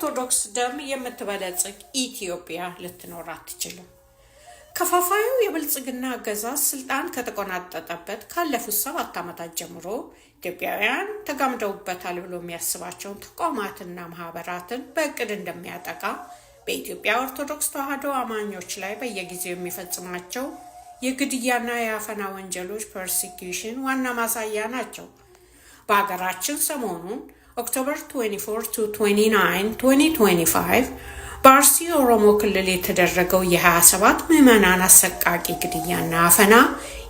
በኦርቶዶክስ ደም የምትበለጽግ ኢትዮጵያ ልትኖር አትችልም። ከፋፋዩ የብልጽግና አገዛዝ ስልጣን ከተቆናጠጠበት ካለፉት 7 ዓመታት ጀምሮ ኢትዮጵያውያን ተጋምደውበታል ብሎ የሚያስባቸውን ተቋማትና ማህበራትን በእቅድ እንደሚያጠቃ በኢትዮጵያ ኦርቶዶክስ ተዋሕዶ አማኞች ላይ በየጊዜው የሚፈጽማቸው የግድያና የአፈና ወንጀሎች ፐርሲኪዩሽን ዋና ማሳያ ናቸው። በሀገራችን ሰሞኑን ኦክቶበር 24 to 29 2025 በአርሲ ኦሮሞ ክልል የተደረገው የ27 ምዕመናን አሰቃቂ ግድያና አፈና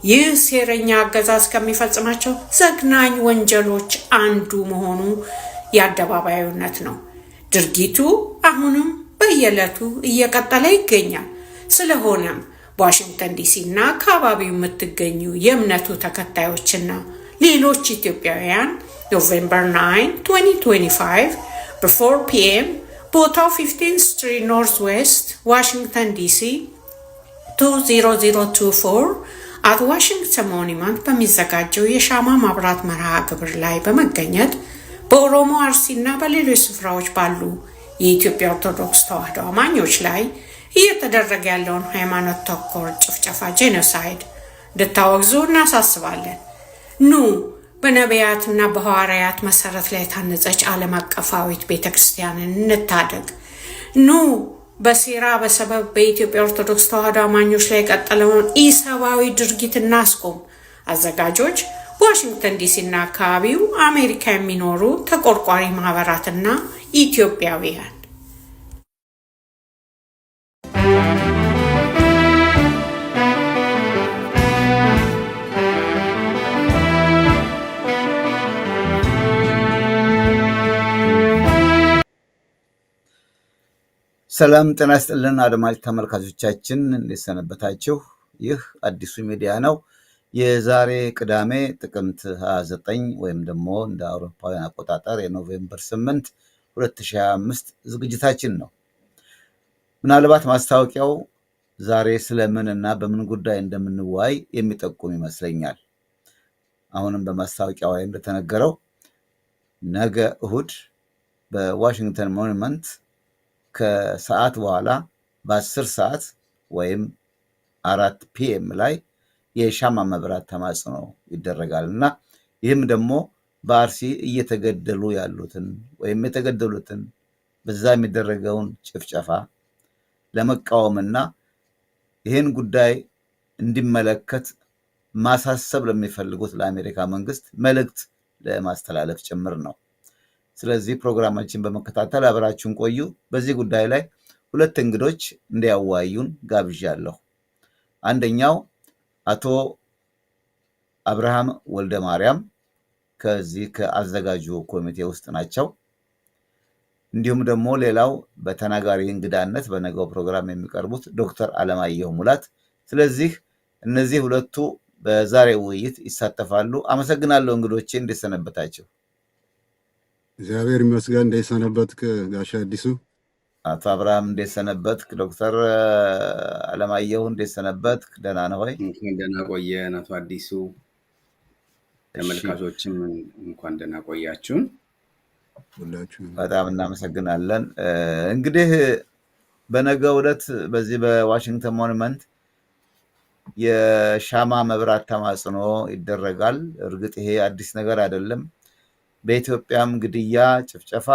ይህ ሴረኛ አገዛዝ ከሚፈጽማቸው ዘግናኝ ወንጀሎች አንዱ መሆኑ የአደባባይ እውነት ነው። ድርጊቱ አሁንም በየዕለቱ እየቀጠለ ይገኛል። ስለሆነም በዋሽንግተን ዲሲ እና አካባቢው የምትገኙ የእምነቱ ተከታዮችና ሌሎች ኢትዮጵያውያን ኖቬምበር 9 2025 በ4 p.m. ቦታው 15th Street Northwest ዋሽንግተን ዲሲ 20024 አት ዋሽንግተን ሞኒመንት በሚዘጋጀው የሻማ ማብራት መርሃ ግብር ላይ በመገኘት በኦሮሞ አርሲና በሌሎች ስፍራዎች ባሉ የኢትዮጵያ ኦርቶዶክስ ተዋሕዶ አማኞች ላይ እየተደረገ ያለውን ሃይማኖት ተኮር ጭፍጨፋ ጄኖሳይድ እንድታወግዙ እናሳስባለን። ኑ በነቢያትና በሐዋርያት መሰረት ላይ የታነጸች ዓለም አቀፋዊት ቤተክርስቲያንን እንታደግ። ኑ በሴራ በሰበብ በኢትዮጵያ ኦርቶዶክስ ተዋሕዶ አማኞች ላይ የቀጠለውን ኢሰብአዊ ድርጊት እናስቆም። አዘጋጆች በዋሽንግተን ዲሲ እና አካባቢው አሜሪካ የሚኖሩ ተቆርቋሪ ማህበራትና ኢትዮጵያውያን። ሰላም ጤና ይስጥልን አድማጭ ተመልካቾቻችን፣ እንዴት ሰነበታችሁ? ይህ አዲሱ ሚዲያ ነው። የዛሬ ቅዳሜ ጥቅምት 29 ወይም ደግሞ እንደ አውሮፓውያን አቆጣጠር የኖቬምበር 8 2025 ዝግጅታችን ነው። ምናልባት ማስታወቂያው ዛሬ ስለምን እና በምን ጉዳይ እንደምንወያይ የሚጠቁም ይመስለኛል። አሁንም በማስታወቂያው ላይ እንደተነገረው ነገ እሁድ በዋሽንግተን ሞኑመንት ከሰዓት በኋላ በ10 ሰዓት ወይም 4 p.m. ላይ የሻማ መብራት ተማጽኖ ይደረጋል እና ይህም ደግሞ በአርሲ እየተገደሉ ያሉትን ወይም የተገደሉትን በዛ የሚደረገውን ጭፍጨፋ ለመቃወምና ይህን ጉዳይ እንዲመለከት ማሳሰብ ለሚፈልጉት ለአሜሪካ መንግስት መልእክት ለማስተላለፍ ጭምር ነው። ስለዚህ ፕሮግራማችን በመከታተል አብራችሁን ቆዩ። በዚህ ጉዳይ ላይ 2 እንግዶች እንዲያወያዩን ጋብዣለሁ። አንደኛው አቶ አብርሃም ወልደ ማርያም ከዚህ ከአዘጋጁ ኮሚቴ ውስጥ ናቸው። እንዲሁም ደግሞ ሌላው በተናጋሪ እንግዳነት በነገው ፕሮግራም የሚቀርቡት ዶክተር አለማየሁ ሙላት። ስለዚህ እነዚህ 2ቱ በዛሬው ውይይት ይሳተፋሉ። አመሰግናለሁ እንግዶቼ፣ እንዴት ሰነበታችሁ? እግዚአብሔር ይመስገን። እንዴት ሰነበትክ ጋሻ አዲሱ? አቶ አብርሃም እንዴት ሰነበትክ? ዶክተር አለማየሁ እንዴት ሰነበትክ? ደህና ነህ ወይ? ደህና ቆየን አቶ አዲሱ። ተመልካቾችም እንኳን ደህና ቆያችሁን። ሁላችሁም በጣም እናመሰግናለን። እንግዲህ በነገው ዕለት በዚህ በዋሽንግተን ሞኑመንት የሻማ መብራት ተማጽኖ ይደረጋል። እርግጥ ይሄ አዲስ ነገር አይደለም። በኢትዮጵያም ግድያ፣ ጭፍጨፋ፣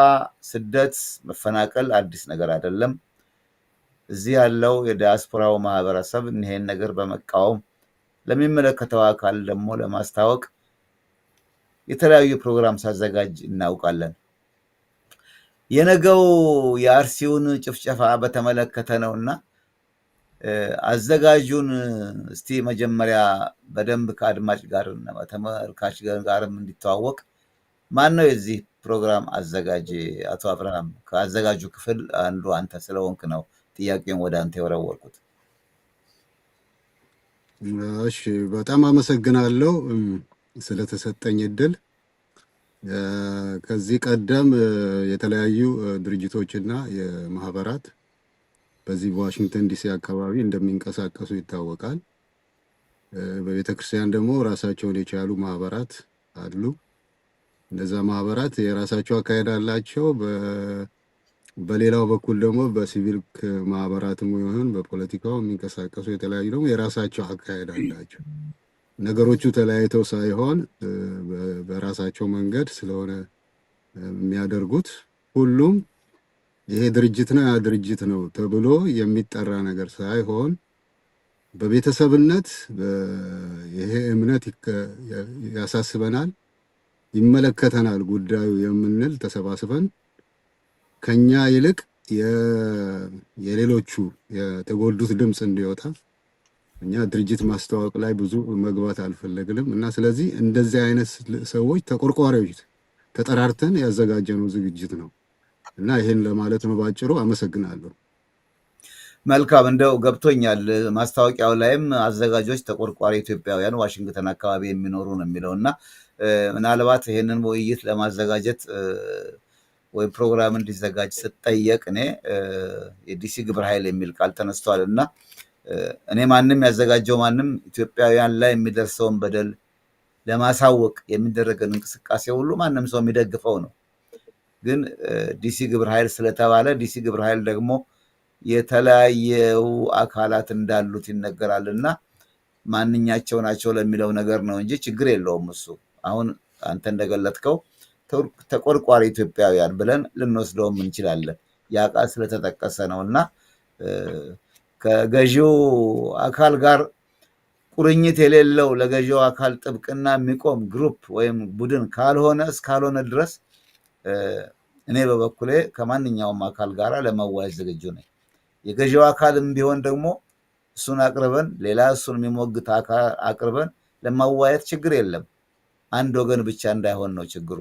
ስደት፣ መፈናቀል አዲስ ነገር አይደለም። እዚህ ያለው የዲያስፖራው ማህበረሰብ ይሄን ነገር በመቃወም ለሚመለከተው አካል ደግሞ ለማስታወቅ የተለያዩ ፕሮግራም ሳዘጋጅ እናውቃለን። የነገው የአርሲውን ጭፍጨፋ በተመለከተ ነውና አዘጋጁን እስቲ መጀመሪያ በደንብ ከአድማጭ ጋር እና ተመልካች ጋርም እንዲተዋወቅ ማን ነው የዚህ ፕሮግራም አዘጋጅ? አቶ አብርሃም፣ ከአዘጋጁ ክፍል አንዱ አንተ ስለሆንክ ነው ጥያቄውን ወደ አንተ የወረወርኩት። እሺ፣ በጣም አመሰግናለሁ ስለተሰጠኝ እድል። ከዚህ ቀደም የተለያዩ ድርጅቶችና የማህበራት በዚህ በዋሽንግተን ዲሲ አካባቢ እንደሚንቀሳቀሱ ይታወቃል። በቤተክርስቲያን ደግሞ ራሳቸውን የቻሉ ማህበራት አሉ። እነዛ ማህበራት የራሳቸው አካሄድ አላቸው። በሌላው በኩል ደግሞ በሲቪል ማህበራትም ይሁን በፖለቲካው የሚንቀሳቀሱ የተለያዩ ደግሞ የራሳቸው አካሄድ አላቸው። ነገሮቹ ተለያይተው ሳይሆን በራሳቸው መንገድ ስለሆነ የሚያደርጉት ሁሉም ይሄ ድርጅት ነው ያ ድርጅት ነው ተብሎ የሚጠራ ነገር ሳይሆን በቤተሰብነት ይሄ እምነት ያሳስበናል፣ ይመለከተናል ጉዳዩ የምንል ተሰባስበን ከኛ ይልቅ የሌሎቹ የተጎዱት ድምፅ እንዲወጣ እኛ ድርጅት ማስተዋወቅ ላይ ብዙ መግባት አልፈለግንም እና ስለዚህ እንደዚህ አይነት ሰዎች ተቆርቋሪዎች ተጠራርተን ያዘጋጀነው ዝግጅት ነው እና ይሄን ለማለት ነው ባጭሩ። አመሰግናለሁ። መልካም፣ እንደው ገብቶኛል። ማስታወቂያው ላይም አዘጋጆች ተቆርቋሪ ኢትዮጵያውያን ዋሽንግተን አካባቢ የሚኖሩ ነው የሚለው እና ምናልባት ይሄንን ውይይት ለማዘጋጀት ወይም ፕሮግራም እንዲዘጋጅ ስጠየቅ እኔ የዲሲ ግብረ ኃይል የሚል ቃል ተነስቷል እና እኔ ማንም ያዘጋጀው ማንም ኢትዮጵያውያን ላይ የሚደርሰውን በደል ለማሳወቅ የሚደረገን እንቅስቃሴ ሁሉ ማንም ሰው የሚደግፈው ነው። ግን ዲሲ ግብረ ኃይል ስለተባለ ዲሲ ግብረ ኃይል ደግሞ የተለያዩ አካላት እንዳሉት ይነገራል እና ማንኛቸው ናቸው ለሚለው ነገር ነው እንጂ ችግር የለውም እሱ። አሁን አንተ እንደገለጥከው ተቆርቋሪ ኢትዮጵያውያን ብለን ልንወስደውም እንችላለን። ያ ቃል ስለተጠቀሰ ነው እና ከገዢው አካል ጋር ቁርኝት የሌለው ለገዢው አካል ጥብቅና የሚቆም ግሩፕ ወይም ቡድን እስካልሆነ ድረስ እኔ በበኩሌ ከማንኛውም አካል ጋር ለመዋየት ዝግጁ ነኝ። የገዢው አካልም ቢሆን ደግሞ እሱን አቅርበን ሌላ እሱን የሚሞግት አካል አቅርበን ለማዋየት ችግር የለም። አንድ ወገን ብቻ እንዳይሆን ነው ችግሩ።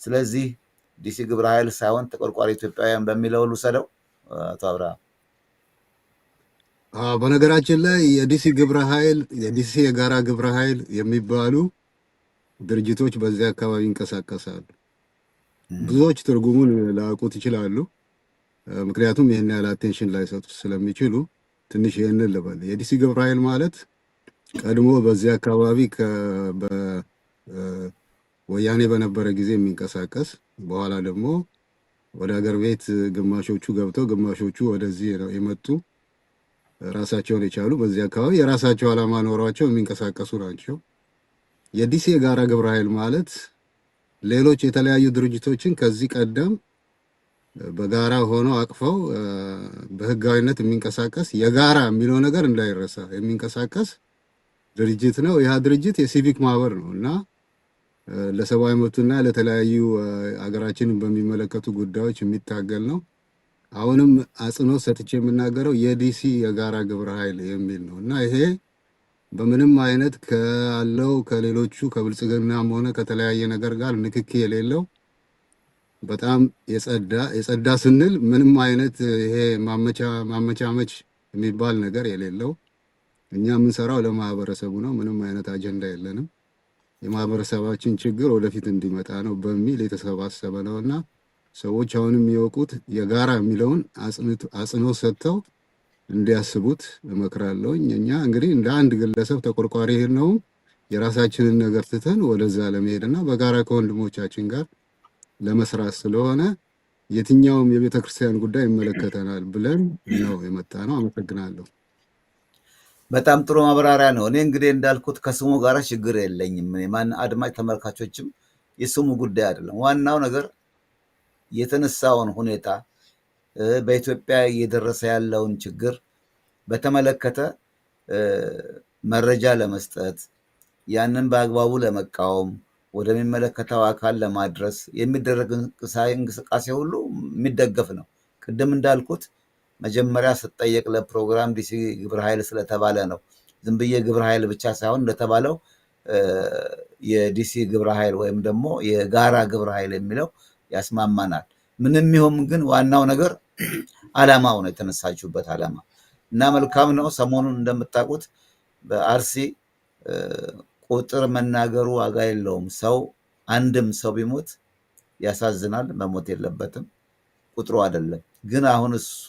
ስለዚህ ዲሲ ግብረ ኃይል ሳይሆን ተቆርቋሪ ኢትዮጵያውያን በሚለው ልውሰደው። አቶ አብርሃም፣ በነገራችን ላይ የዲሲ ግብረ ኃይል የዲሲ የጋራ ግብረ ኃይል የሚባሉ ድርጅቶች በዚያ አካባቢ ይንቀሳቀሳሉ። ብዙዎች ትርጉሙን ላያውቁት ይችላሉ። ምክንያቱም ይህን ያህል አቴንሽን ላይሰጡት ስለሚችሉ ትንሽ ይህንን ልበል። የዲሲ ግብረ ኃይል ማለት ቀድሞ በዚያ አካባቢ ወያኔ በነበረ ጊዜ የሚንቀሳቀስ በኋላ ደግሞ ወደ ሀገር ቤት ግማሾቹ ገብተው ግማሾቹ ወደዚህ የመጡ ራሳቸውን የቻሉ በዚህ አካባቢ የራሳቸው ዓላማ ኖሯቸው የሚንቀሳቀሱ ናቸው። የዲሲ የጋራ ግብረ ኃይል ማለት ሌሎች የተለያዩ ድርጅቶችን ከዚህ ቀደም በጋራ ሆነው አቅፈው በህጋዊነት የሚንቀሳቀስ የጋራ የሚለው ነገር እንዳይረሳ የሚንቀሳቀስ ድርጅት ነው። ያ ድርጅት የሲቪክ ማህበር ነው እና ለሰብአዊ መብትና ለተለያዩ ሀገራችንን በሚመለከቱ ጉዳዮች የሚታገል ነው። አሁንም አጽንኦት ሰጥቼ የምናገረው የዲሲ የጋራ ግብረ ኃይል የሚል ነው እና ይሄ በምንም አይነት ከሌሎቹ ከብልጽግናም ሆነ ከተለያየ ነገር ጋር ንክኪ የሌለው በጣም የጸዳ ስንል ምንም አይነት ይሄ ማመቻመች የሚባል ነገር የሌለው እኛ የምንሰራው ለማህበረሰቡ ነው። ምንም አይነት አጀንዳ የለንም። የማህበረሰባችን ችግር ወደፊት እንዲመጣ ነው በሚል የተሰባሰበ ነው እና ሰዎች አሁንም የሚያውቁት የጋራ የሚለውን አጽንኦት ሰጥተው እንዲያስቡት እመክራለሁ። እኛ እንግዲህ እንደ አንድ ግለሰብ ተቆርቋሪ ነው የራሳችንን ነገር ትተን ወደዛ ለመሄድና በጋራ ከወንድሞቻችን ጋር ለመስራት ስለሆነ የትኛውም የቤተ ክርስቲያን ጉዳይ ይመለከተናል ብለን ነው የመጣ ነው። አመሰግናለሁ። በጣም ጥሩ ማብራሪያ ነው። እኔ እንግዲህ እንዳልኩት ከስሙ ጋር ችግር የለኝም። ማን አድማጭ ተመልካቾችም የስሙ ጉዳይ አይደለም። ዋናው ነገር የተነሳውን ሁኔታ በኢትዮጵያ እየደረሰ ያለውን ችግር በተመለከተ መረጃ ለመስጠት ያንን በአግባቡ ለመቃወም ወደሚመለከተው አካል ለማድረስ የሚደረግ እንቅስቃሴ ሁሉ የሚደገፍ ነው። ቅድም እንዳልኩት መጀመሪያ ስጠየቅ ለፕሮግራም ዲሲ ግብረ ኃይል ስለተባለ ነው። ዝም ብዬ ግብረ ኃይል ብቻ ሳይሆን እንደተባለው የዲሲ ግብረ ኃይል ወይም ደግሞ የጋራ ግብረ ኃይል የሚለው ያስማማናል። ምንም ይሁን ግን ዋናው ነገር ዓላማው ነው፣ የተነሳችሁበት ዓላማ እና መልካም ነው። ሰሞኑን እንደምታውቁት በአርሲ ቁጥር መናገሩ ዋጋ የለውም። አንድም ሰው ቢሞት ያሳዝናል፣ መሞት የለበትም፣ ቁጥሩ አይደለም። ግን አሁን እሱ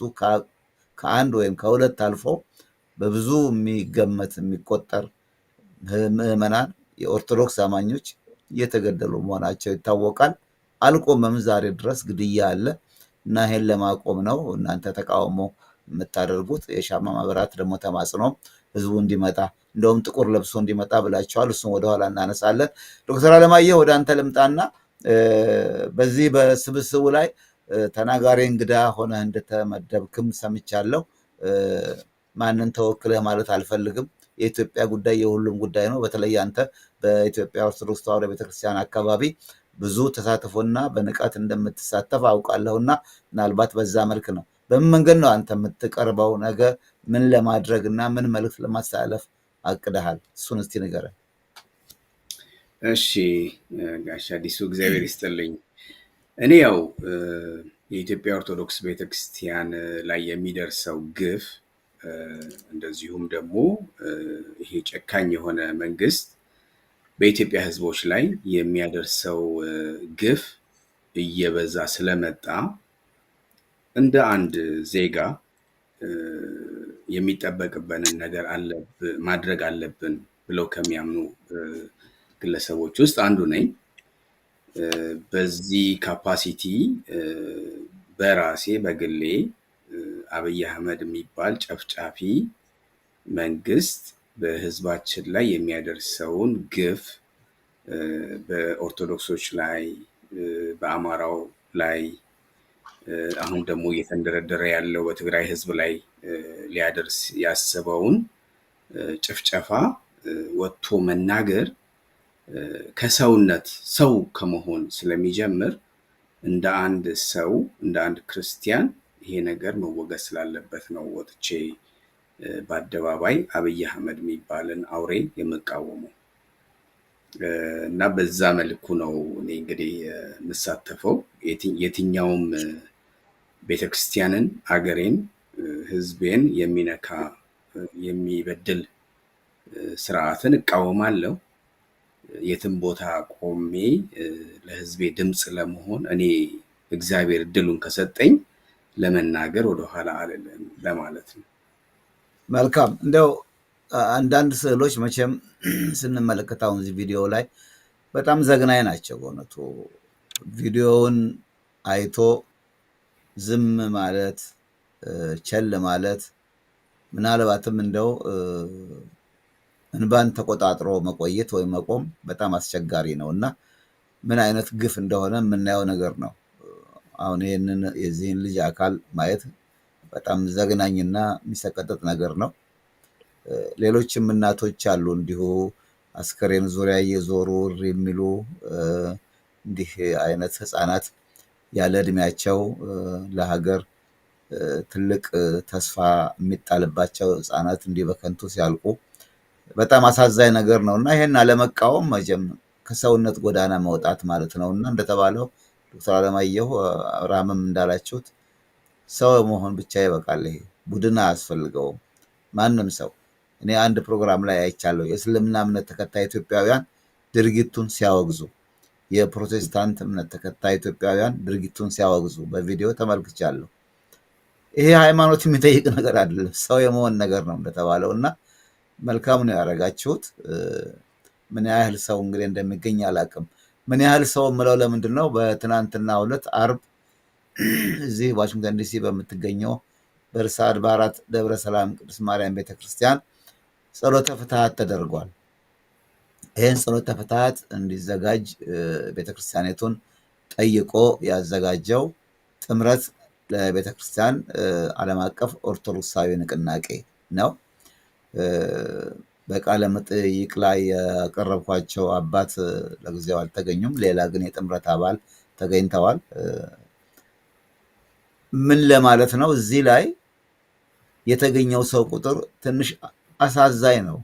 ከአንድ ወይም ከሁለት አልፎ በብዙ የሚገመት የሚቆጠር ምዕመናን የኦርቶዶክስ አማኞች እየተገደሉ መሆናቸው ይታወቃል። አልቆመም፣ ዛሬ ድረስ ግድያ አለ። እና ይሄን ለማቆም ነው እናንተ ተቃውሞ የምታደርጉት። የሻማ ማብራት ደግሞ ተማጽኖ ህዝቡ እንዲመጣ እንደውም ጥቁር ለብሶ እንዲመጣ ብላችኋል። እሱን ወደኋላ እናነሳለን። ዶክተር አለማየሁ ወደ አንተ ልምጣና በዚህ በስብስቡ ላይ ተናጋሪ እንግዳ ሆነህ እንደተመደብክም ሰምቻለሁ። ማንን ተወክለህ ማለት አልፈልግም። የኢትዮጵያ ጉዳይ የሁሉም ጉዳይ ነው። በተለይ አንተ በኢትዮጵያ ኦርቶዶክስ ተዋሕዶ ቤተክርስቲያን አካባቢ ብዙ ተሳትፎና በንቃት እንደምትሳተፍ አውቃለሁና ምናልባት በዛ መልክ ነው። በምን መንገድ ነው አንተ የምትቀርበው? ነገ ምን ለማድረግ እና ምን መልዕክት ለማስተላለፍ አቅደሃል? እሱን እስቲ ንገረን። እሺ ጋሽ አዲሱ እግዚአብሔር ይስጥልኝ። እኔ ያው የኢትዮጵያ ኦርቶዶክስ ቤተክርስቲያን ላይ የሚደርሰው ግፍ እንደዚሁም ደግሞ ይሄ ጨካኝ የሆነ መንግስት በኢትዮጵያ ሕዝቦች ላይ የሚያደርሰው ግፍ እየበዛ ስለመጣ እንደ አንድ ዜጋ የሚጠበቅብንን ነገር ማድረግ አለብን ብለው ከሚያምኑ ግለሰቦች ውስጥ አንዱ ነኝ። በዚህ ካፓሲቲ በራሴ በግሌ አብይ አህመድ የሚባል ጨፍጫፊ መንግስት በህዝባችን ላይ የሚያደርሰውን ግፍ በኦርቶዶክሶች ላይ፣ በአማራው ላይ፣ አሁን ደግሞ እየተንደረደረ ያለው በትግራይ ህዝብ ላይ ሊያደርስ ያስበውን ጭፍጨፋ ወጥቶ መናገር ከሰውነት ሰው ከመሆን ስለሚጀምር እንደ አንድ ሰው እንደ አንድ ክርስቲያን ይሄ ነገር መወገዝ ስላለበት ነው ወጥቼ በአደባባይ አብይ አህመድ የሚባልን አውሬ የምቃወመው እና በዛ መልኩ ነው እኔ እንግዲህ የምሳተፈው። የትኛውም ቤተክርስቲያንን፣ አገሬን፣ ህዝቤን የሚነካ የሚበድል ስርዓትን እቃወማለሁ። የትም ቦታ ቆሜ ለህዝቤ ድምፅ ለመሆን እኔ እግዚአብሔር እድሉን ከሰጠኝ ለመናገር ወደኋላ አልልም ለማለት ነው። መልካም። እንደው አንዳንድ ስዕሎች መቼም ስንመለከት አሁን እዚህ ቪዲዮ ላይ በጣም ዘግናኝ ናቸው በእውነቱ። ቪዲዮውን አይቶ ዝም ማለት፣ ቸል ማለት፣ ምናልባትም እንደው እንባን ተቆጣጥሮ መቆየት ወይም መቆም በጣም አስቸጋሪ ነው እና ምን አይነት ግፍ እንደሆነ የምናየው ነገር ነው። አሁን ይህንን የዚህን ልጅ አካል ማየት በጣም ዘግናኝና የሚሰቀጥጥ ነገር ነው። ሌሎችም እናቶች አሉ እንዲሁ አስከሬን ዙሪያ እየዞሩ የሚሉ እንዲህ አይነት ህፃናት ያለ እድሜያቸው ለሀገር ትልቅ ተስፋ የሚጣልባቸው ህፃናት እንዲህ በከንቱ ሲያልቁ በጣም አሳዛኝ ነገር ነው እና ይሄን አለመቃወም መቼም ከሰውነት ጎዳና መውጣት ማለት ነው እና እንደተባለው ዶክተር አለማየሁ አብርሃምም እንዳላችሁት ሰው መሆን ብቻ ይበቃል። ይሄ ቡድን አያስፈልገውም። ማንም ሰው እኔ አንድ ፕሮግራም ላይ አይቻለሁ። የእስልምና እምነት ተከታይ ኢትዮጵያውያን ድርጊቱን ሲያወግዙ፣ የፕሮቴስታንት እምነት ተከታይ ኢትዮጵያውያን ድርጊቱን ሲያወግዙ በቪዲዮ ተመልክቻለሁ። ይሄ ሃይማኖት የሚጠይቅ ነገር አይደለም፣ ሰው የመሆን ነገር ነው እንደተባለው እና መልካም ነው ያደረጋችሁት። ምን ያህል ሰው እንግዲህ እንደሚገኝ አላውቅም። ምን ያህል ሰው የምለው ለምንድን ነው በትናንትናው ዕለት አርብ እዚህ ዋሽንግተን ዲሲ በምትገኘው በርዕሰ አድባራት ደብረ ሰላም ቅድስት ማርያም ቤተክርስቲያን ጸሎተ ፍትሐት ተደርጓል። ይህን ጸሎተ ፍትሐት እንዲዘጋጅ ቤተክርስቲያኒቱን ጠይቆ ያዘጋጀው ጥምረት ለቤተክርስቲያን ዓለም አቀፍ ኦርቶዶክሳዊ ንቅናቄ ነው። በቃለ መጠይቅ ላይ ያቀረብኳቸው አባት ለጊዜው አልተገኙም። ሌላ ግን የጥምረት አባል ተገኝተዋል። ምን ለማለት ነው? እዚህ ላይ የተገኘው ሰው ቁጥር ትንሽ አሳዛኝ ነው።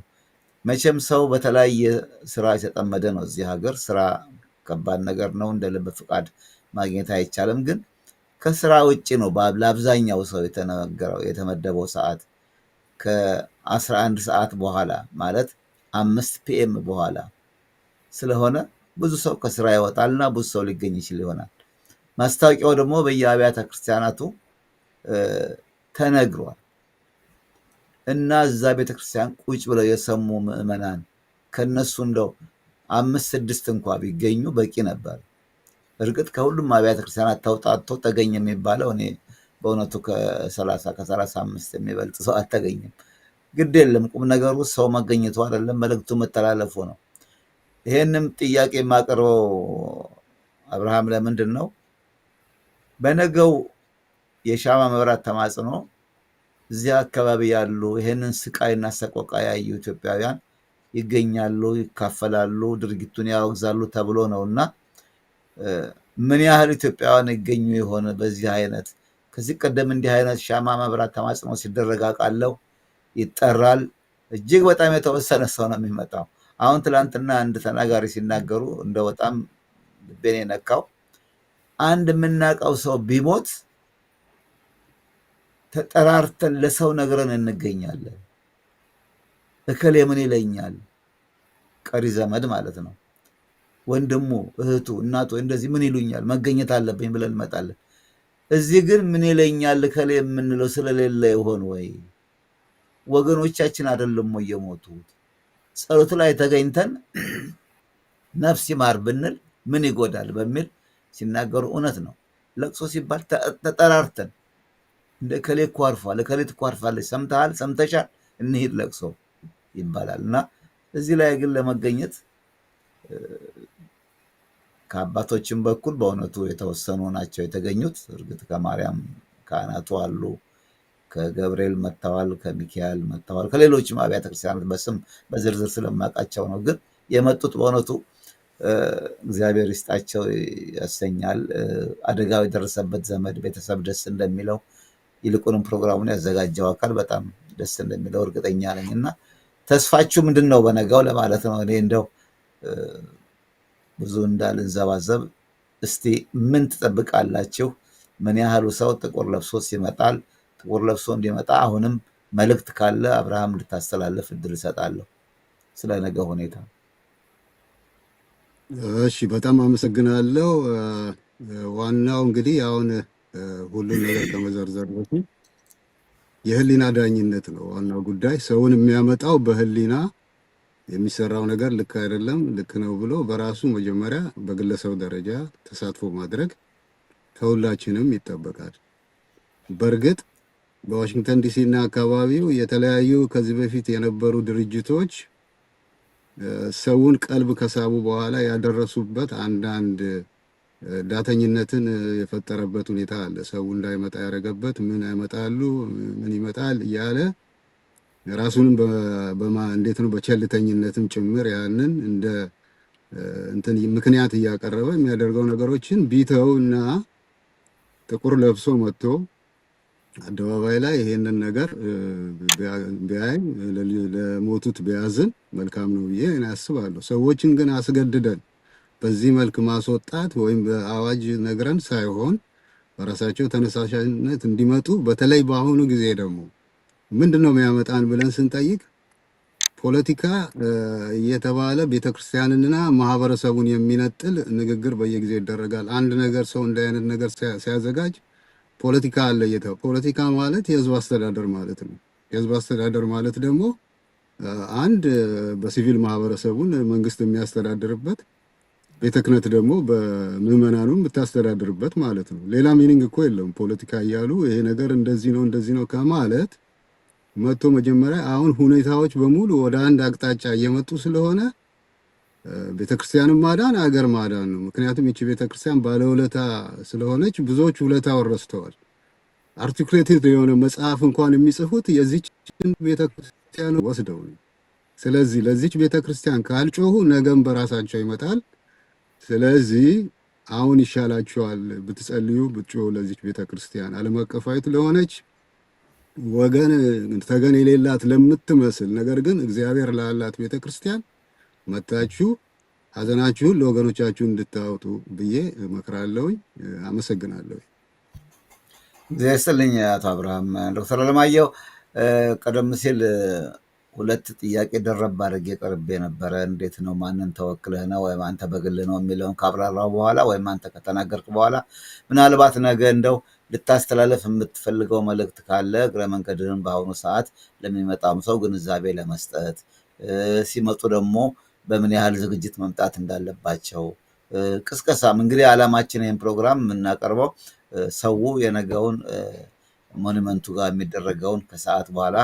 መቼም ሰው በተለያየ ስራ የተጠመደ ነው። እዚህ ሀገር ስራ ከባድ ነገር ነው። እንደ ልብ ፍቃድ ማግኘት አይቻልም። ግን ከስራ ውጭ ነው ለአብዛኛው ሰው የተመደበው ሰዓት ከ11 ሰዓት በኋላ ማለት 5 ፒኤም በኋላ ስለሆነ ብዙ ሰው ከስራ ይወጣልና ብዙ ሰው ሊገኝ ይችል ይሆናል። ማስታወቂያው ደግሞ በየአብያተ ክርስቲያናቱ ተነግሯል እና እዛ ቤተክርስቲያን ቁጭ ብለው የሰሙ ምዕመናን ከነሱ እንደው 5-6 እንኳ ቢገኙ በቂ ነበር። እርግጥ ከሁሉም አብያተ ክርስቲያናት ተውጣጥቶ ተገኘ የሚባለው እኔ በእውነቱ ከ35 የሚበልጥ ሰው አልተገኘም። ግድ የለም ቁም ነገሩ ሰው መገኘቱ አይደለም፣ መልእክቱ መተላለፉ ነው። ይሄንም ጥያቄ የማቀርበው አብርሃም ለምንድን ነው በነገው የሻማ መብራት ተማጽኖ እዚያ አካባቢ ያሉ ይሄንን ስቃይና ሰቆቃ ያዩ ኢትዮጵያውያን ይገኛሉ፣ ይካፈላሉ፣ ድርጊቱን ያወግዛሉ ተብሎ ነውና ምን ያህል ኢትዮጵያውያን ይገኙ የሆነ በዚህ አይነት ከዚህ ቀደም እንዲህ አይነት ሻማ መብራት ተማጽኖ ሲደረግ አውቃለሁ። ይጠራል። እጅግ በጣም የተወሰነ ሰው ነው የሚመጣው። አሁን ትላንትና አንድ ተናጋሪ ሲናገሩ እንደ በጣም ልቤን የነካው አንድ የምናውቀው ሰው ቢሞት ተጠራርተን ለሰው ነግረን እንገኛለን። እከሌ ምን ይለኛል፣ ቀሪ ዘመድ ማለት ነው። ወንድሙ፣ እህቱ፣ እናቱ እንደዚህ ምን ይሉኛል፣ መገኘት አለብኝ ብለን እንመጣለን። እዚህ ግን ምን ይለኛል እከሌ የምንለው ስለሌለ ይሆን ወይ? ወገኖቻችን አይደለም ወይ የሞቱት? ጸሎት ላይ ተገኝተን ነፍስ ይማር ብንል ምን ይጎዳል በሚል ሲናገሩ እውነት ነው። ለቅሶ ሲባል ተጠራርተን እንደ እከሌ እኮ አርፏል፣ እከሌት እኮ አርፋለች፣ ሰምተሃል፣ ሰምተሻል፣ እንሂድ ለቅሶ ይባላል። እና እዚህ ላይ ግን ለመገኘት ከአባቶችም በኩል በእውነቱ የተወሰኑ ናቸው የተገኙት። እርግጥ ከማርያም ካህናቱ አሉ፣ ከገብርኤል መጥተዋል፣ ከሚካኤል መጥተዋል፣ ከሌሎችም አብያተ ክርስቲያናት በስም በዝርዝር ስለማውቃቸው ነው። ግን የመጡት በእውነቱ እግዚአብሔር ይስጣቸው ያሰኛል። አደጋው የደረሰበት ዘመድ ቤተሰብ ደስ እንደሚለው ይልቁንም ፕሮግራሙን ያዘጋጀው አካል በጣም ደስ እንደሚለው እርግጠኛ ነኝ። እና ተስፋችሁ ምንድን ነው በነጋው ለማለት ነው። እኔ እንደው ብዙ እንዳልንዘባዘብ እስቲ ምን ትጠብቃላችሁ? ምን ያህሉ ሰው ጥቁር ለብሶ ይመጣል? ጥቁር ለብሶ እንዲመጣ አሁንም መልእክት ካለ አብርሃም እንድታስተላልፍ እድል እሰጣለሁ ስለ ነገ ሁኔታ። እሺ፣ በጣም አመሰግናለሁ። ዋናው እንግዲህ አሁን ሁሉን ነገር ከመዘርዘር በፊት የህሊና ዳኝነት ነው ዋናው ጉዳይ። ሰውን የሚያመጣው በህሊና የሚሰራው ነገር ልክ አይደለም፣ ልክ ነው ብሎ በራሱ መጀመሪያ በግለሰብ ደረጃ ተሳትፎ ማድረግ ከሁላችንም ይጠበቃል። በእርግጥ በዋሽንግተን ዲሲ እና አካባቢው የተለያዩ ከዚህ በፊት የነበሩ ድርጅቶች ሰውን ቀልብ ከሳቡ በኋላ ያደረሱበት አንዳንድ ዳተኝነትን የፈጠረበት ሁኔታ አለ። ሰው እንዳይመጣ ያደረገበት ምን ያመጣሉ ምን ይመጣል እያለ ራሱንም እንዴት ነው በቸልተኝነትም ጭምር ያንን እንደ እንትን ምክንያት እያቀረበ የሚያደርገው ነገሮችን ቢተውና ጥቁር ለብሶ መጥቶ አደባባይ ላይ ይሄንን ነገር ቢያይ ለሞቱት ቢያዝን መልካም ነው ብዬ እኔ አስባለሁ። ሰዎችን ግን አስገድደን በዚህ መልክ ማስወጣት ወይም በአዋጅ ነግረን ሳይሆን በራሳቸው ተነሳሽነት እንዲመጡ በተለይ በአሁኑ ጊዜ ደግሞ ምንድነው የሚያመጣን ብለን ስንጠይቅ ፖለቲካ እየተባለ ቤተክርስቲያንንና ማህበረሰቡን የሚነጥል ንግግር በየጊዜው ይደረጋል። አንድ ነገር ሰው እንደ አይነት ነገር ሲያዘጋጅ ፖለቲካ አለ እየተባለ ፖለቲካ ማለት የህዝብ አስተዳደር ማለት ነው። የህዝብ አስተዳደር ማለት ደግሞ አንድ በሲቪል ማህበረሰቡን መንግስት የሚያስተዳድርበት ቤተ ክህነት ደግሞ በምዕመናኑም የምታስተዳድርበት ማለት ነው። ሌላ ሚኒንግ እኮ የለውም። ፖለቲካ እያሉ ይሄ ነገር እንደዚህ ነው ከማለት መጥቶ መጀመሪያ አሁን ሁኔታዎች በሙሉ ወደ አንድ አቅጣጫ እየመጡ ስለሆነ ቤተክርስቲያንን ማዳን አገር ማዳን ነው። ምክንያቱም ይቺ ቤተክርስቲያን ባለውለታ ስለሆነች ብዙዎች ውለታው ረስተዋል። አርቲኩሌትድ የሆነ መጽሐፍ እንኳን የሚጽፉት የዚችን ቤተክርስቲያን ወስደው ነው። ስለዚህ ለዚች ቤተክርስቲያን ካልጮሁ ነገም በራሳቸው ይመጣል። ስለዚህ አሁን ይሻላችኋል ብትጸልዩ ብትጮሁ ለዚች ቤተክርስቲያን ዓለም አቀፋዊት ለሆነች ወገን ተገን የሌላት ለምትመስል ነገር ግን እግዚአብሔር ላላት ቤተክርስቲያን መታችሁ ሀዘናችሁን ለወገኖቻችሁ እንድታወጡ ብዬ እመክራለሁ። አመሰግናለሁ። እግዚአብሔር ይስጥልኝ አቶ አብርሃም። ዶክተር አለማየሁ ቀደም ሲል ሁለት ጥያቄ ደረብ አድርጌ ቀርቤ ነበረ። እንዴት ነው ማንን ተወክለህ ነው ወይም አንተ በግል ነው የሚለውን ካብራራው በኋላ ወይም አንተ ከተናገርክ በኋላ ምናልባት ነገ እንደው ልታስተላለፍ የምትፈልገው መልእክት ካለ እግረ መንገድን በአሁኑ ሰዓት ለሚመጣም ሰው ግንዛቤ ለመስጠት ሲመጡ ደግሞ በምን ያህል ዝግጅት መምጣት እንዳለባቸው ቅስቀሳም እንግዲህ ዓላማችን ይህን ፕሮግራም የምናቀርበው ሰው የነገውን ሞኒመንቱ ጋር የሚደረገውን ከሰዓት በኋላ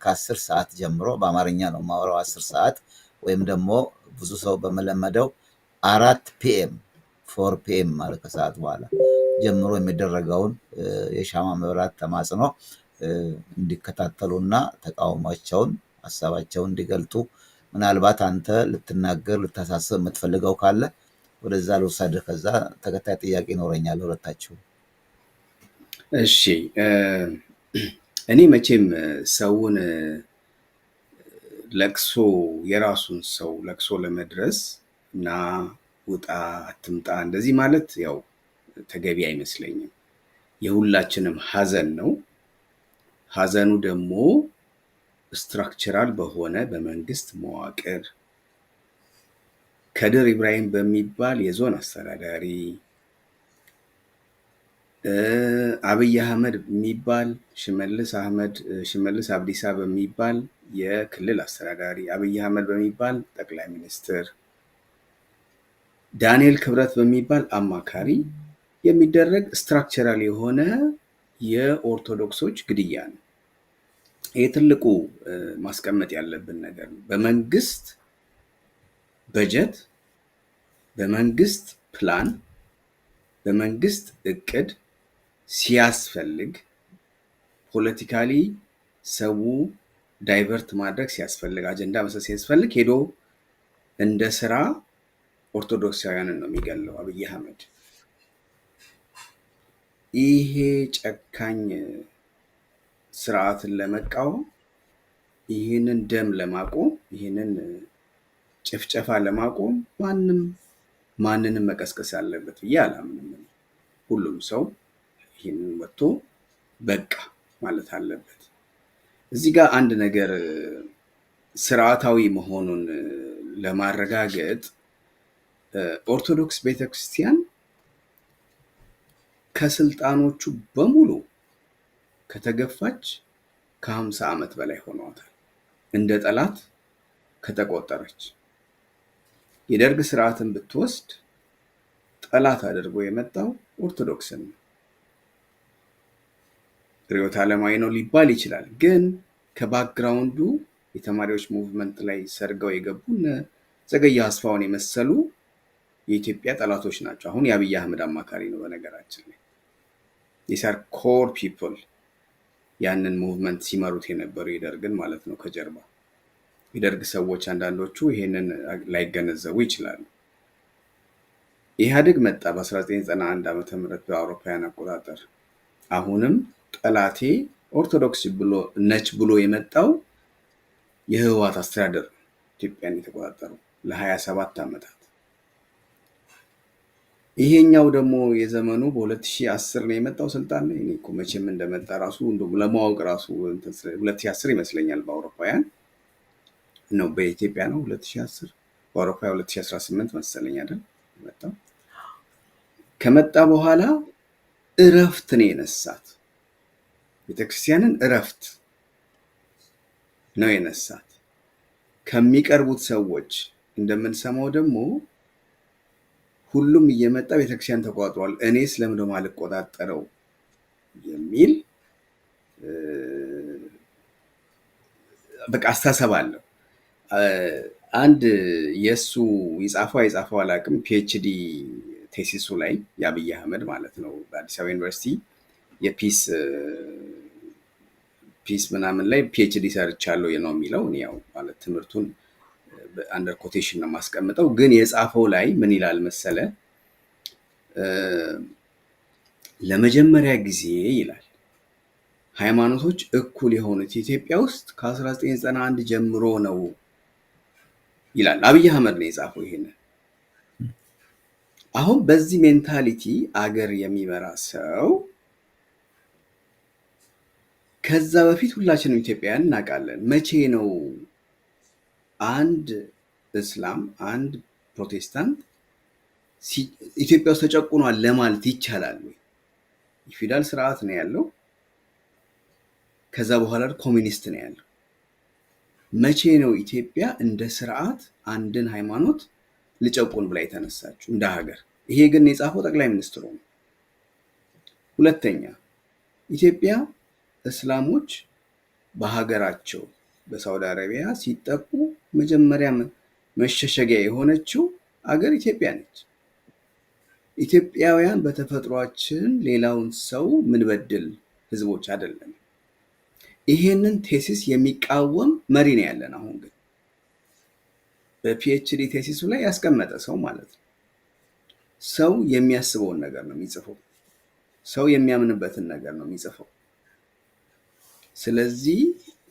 ከ10 ሰዓት ጀምሮ በአማርኛ ነው የማወራው 10 ሰዓት ወይም ደግሞ ብዙ ሰው በመለመደው 4 ፒኤም 4 ፒኤም ማለት ከሰዓት በኋላ ጀምሮ የሚደረገውን የሻማ መብራት ተማጽኖ እንዲከታተሉና ተቃውሟቸውን ሀሳባቸውን እንዲገልጡ ምናልባት አንተ ልትናገር ልታሳስብ የምትፈልገው ካለ ወደዛ ልውሰድህ። ከዛ ተከታይ ጥያቄ ይኖረኛል ሁለታችሁ። እሺ እኔ መቼም ሰውን ለቅሶ የራሱን ሰው ለቅሶ ለመድረስ እና ውጣ አትምጣ እንደዚህ ማለት ያው ተገቢ አይመስለኝም። የሁላችንም ሀዘን ነው። ሀዘኑ ደግሞ ስትራክቸራል በሆነ በመንግስት መዋቅር ከድር ኢብራሂም በሚባል የዞን አስተዳዳሪ፣ አብይ አህመድ የሚባል ሽመልስ አብዲሳ በሚባል የክልል አስተዳዳሪ፣ አብይ አህመድ በሚባል ጠቅላይ ሚኒስትር፣ ዳንኤል ክብረት በሚባል አማካሪ የሚደረግ ስትራክቸራል የሆነ የኦርቶዶክሶች ግድያ ነው። ይህ ትልቁ ማስቀመጥ ያለብን ነገር ነው። በመንግስት በጀት፣ በመንግስት ፕላን፣ በመንግስት እቅድ ሲያስፈልግ ፖለቲካሊ ሰው ዳይቨርት ማድረግ ሲያስፈልግ አጀንዳ መስጠት ሲያስፈልግ ሄዶ እንደ ስራ ኦርቶዶክሳውያንን ነው የሚገለው አብይ አህመድ። ይሄ ጨካኝ ስርዓትን ለመቃወም ይህንን ደም ለማቆም ይህንን ጭፍጨፋ ለማቆም ማንንም መቀስቀስ ያለበት ብዬ አላምንም። ሁሉም ሰው ይህንን ወጥቶ በቃ ማለት አለበት። እዚህ ጋር አንድ ነገር ስርዓታዊ መሆኑን ለማረጋገጥ ኦርቶዶክስ ቤተክርስቲያን ከስልጣኖቹ በሙሉ ከተገፋች ከ50 ዓመት በላይ ሆኗታል። እንደ ጠላት ከተቆጠረች የደርግ ስርዓትን ብትወስድ ጠላት አድርጎ የመጣው ኦርቶዶክስን ነው። ርዕዮተ ዓለማዊ ነው ሊባል ይችላል፣ ግን ከባክግራውንዱ የተማሪዎች ሙቭመንት ላይ ሰርገው የገቡ ዘገየ አስፋውን የመሰሉ የኢትዮጵያ ጠላቶች ናቸው። አሁን የአብይ አህመድ አማካሪ ነው በነገራችን ላይ። የሳር ኮር ፒፕል ያንን ሙቭመንት ሲመሩት የነበሩ የደርግን ማለት ነው ከጀርባ። የደርግ ሰዎች አንዳንዶቹ ይሄንን ላይገነዘቡ ይችላሉ። ኢህአዴግ መጣ በ1991 ዓመተ ምህረት በአውሮፓውያን አቆጣጠር። አሁንም ጠላቴ ኦርቶዶክስ ነች ብሎ የመጣው የህወሓት አስተዳደር ኢትዮጵያን የተቆጣጠረው ለ27 ዓመታት። ይሄኛው ደግሞ የዘመኑ በ2010 ነው የመጣው ስልጣን ላይ። እኔ እኮ መቼም እንደመጣ ራሱ ለማወቅ ራሱ 2010 ይመስለኛል በአውሮፓውያን ነው፣ በኢትዮጵያ ነው 2010፣ በአውሮፓ 2018 መሰለኝ አይደል መጣው። ከመጣ በኋላ እረፍት ነው የነሳት፣ ቤተክርስቲያንን እረፍት ነው የነሳት። ከሚቀርቡት ሰዎች እንደምንሰማው ደግሞ ሁሉም እየመጣ ቤተክርስቲያን ተቋጥሯል፣ እኔ ስለምን ደግሞ አልቆጣጠረው የሚል በቃ አስተሳሰብ አለው። አንድ የሱ የጻፈው አላውቅም፣ ፒኤችዲ ቴሲሱ ላይ የአብይ አህመድ ማለት ነው በአዲስ አበባ ዩኒቨርሲቲ የፒስ ምናምን ላይ ፒኤችዲ ሰርቻለሁ ነው የሚለው። እኔ ያው ማለት ትምህርቱን አንደር ኮቴሽን ነው የማስቀምጠው፣ ግን የጻፈው ላይ ምን ይላል መሰለ? ለመጀመሪያ ጊዜ ይላል ሃይማኖቶች እኩል የሆኑት ኢትዮጵያ ውስጥ ከ1991 ጀምሮ ነው ይላል። አብይ አህመድ ነው የጻፈው ይሄንን። አሁን በዚህ ሜንታሊቲ አገር የሚመራ ሰው ከዛ በፊት ሁላችንም ኢትዮጵያውያን እናውቃለን። መቼ ነው አንድ እስላም አንድ ፕሮቴስታንት ኢትዮጵያ ውስጥ ተጨቁኗል ለማለት ይቻላል ወይ? የፊውዳል ስርዓት ነው ያለው፣ ከዛ በኋላ ኮሚኒስት ነው ያለው። መቼ ነው ኢትዮጵያ እንደ ስርዓት አንድን ሃይማኖት ልጨቁን ብላ የተነሳችው እንደ ሀገር። ይሄ ግን የጻፈው ጠቅላይ ሚኒስትሩ ነው። ሁለተኛ ኢትዮጵያ እስላሞች በሀገራቸው በሳውዲ አረቢያ ሲጠቁ መጀመሪያ መሸሸጊያ የሆነችው አገር ኢትዮጵያ ነች። ኢትዮጵያውያን በተፈጥሯችን ሌላውን ሰው ምንበድል ህዝቦች አይደለም። ይሄንን ቴሲስ የሚቃወም መሪ ነው ያለን። አሁን ግን በፒኤችዲ ቴሲሱ ላይ ያስቀመጠ ሰው ማለት ነው። ሰው የሚያስበውን ነገር ነው የሚጽፈው። ሰው የሚያምንበትን ነገር ነው የሚጽፈው። ስለዚህ